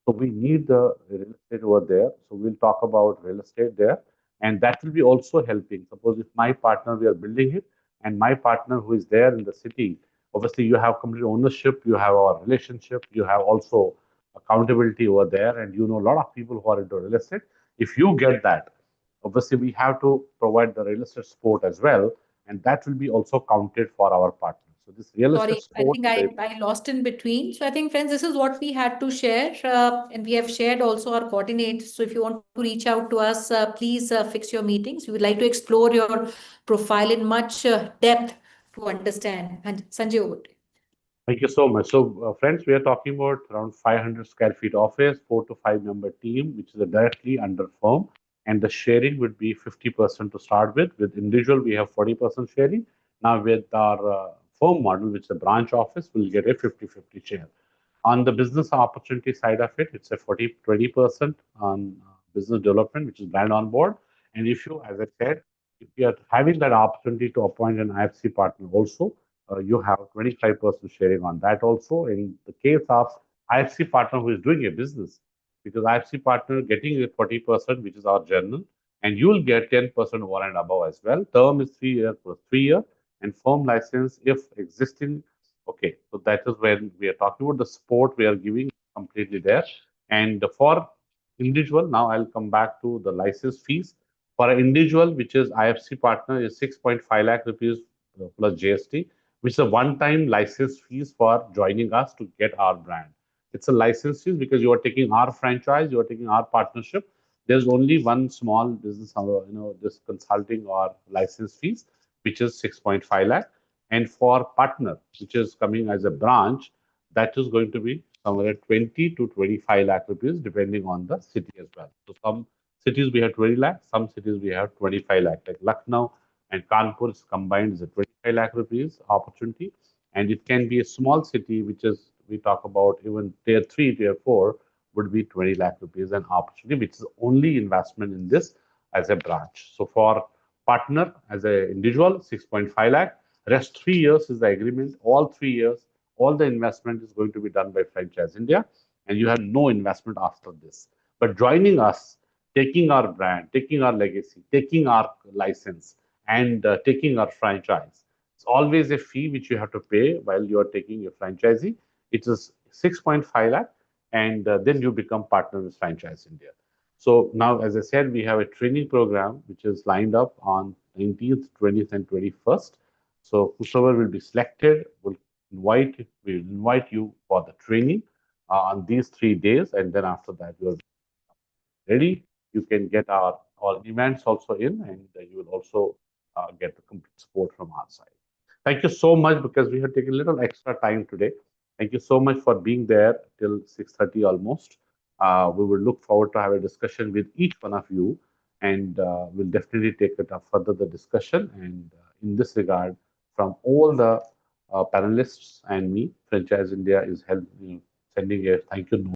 So we need the real estate over there. So we'll talk about real estate there, and that will be also helping. Suppose if my partner we are building it, and my partner who is there in the city, obviously you have complete ownership, you have our relationship, you have also accountability over there, and you know a lot of people who are into real estate. If you get that, obviously we have to provide the real estate support as well, and that will be also counted for our partner. So this real estate Sorry, I support think is very I lost in between. So I think, friends, this is what we had to share. And we have shared also our coordinates. So if you want to reach out to us, please fix your meetings. We would like to explore your profile in much depth to understand. And Sanjay, over to you. Thank you so much. So, friends, we are talking about around 500 square feet office, 4 to 5 member team, which is a directly under firm, and the sharing would be 50% to start with. With individual, we have 40% sharing. Now, with our firm model, which is a branch office, we'll get a 50-50 share. On the business opportunity side of it, it's a 20% on business development, which is brand on board. And if you, as I said, if you are having that opportunity to appoint an IFC partner also, you have 25% sharing on that also. In the case of IFC partner who is doing a business, because IFC partner getting a 40%, which is our journal, and you will get 10% over and above as well. Term is 3 year plus 3 year, and firm license if existing. Okay, so that is when we are talking about the support we are giving completely there. And for individual, now I'll come back to the license fees. For an individual, which is IFC partner, is 6.5 lakh rupees plus GST, which is a one-time license fees for joining us to get our brand. It's a license fee because you are taking our franchise, you are taking our partnership. There's only one small business, this consulting or license fees, which is 6.5 lakh. And for partner, which is coming as a branch, that is going to be somewhere at 20 to 25 lakh rupees, depending on the city as well. So some cities we have 20 lakh, some cities we have 25 lakh, like Lucknow and Kanpur is combined is a 25 lakh rupees opportunity. And it can be a small city, which is, we talk about even tier 3, tier 4, would be 20 lakh rupees an opportunity, which is only investment in this as a branch. So for partner as an individual, 6.5 lakh. Rest 3 years is the agreement. All 3 years, all the investment is going to be done by Franchise India, and you have no investment after this. But joining us, taking our brand, taking our legacy, taking our license, and taking our franchise. always a fee which you have to pay while you are taking your franchisee. It is 6.5 lakh, and then you become partner with Franchise India. So now, as I said, we have a training program which is lined up on 19th, 20th, and 21st. So whosoever will be selected will invite you for the training on these 3 days, and then after that you are ready. You can get our events also in, and you will also get the complete support from our side. Thank you so much because we have taken a little extra time today. Thank you so much for being there till 6:30 almost. We will look forward to have a discussion with each one of you, and we'll definitely take it up further the discussion. And in this regard, from all the panelists and me, Franchise India is sending a thank you note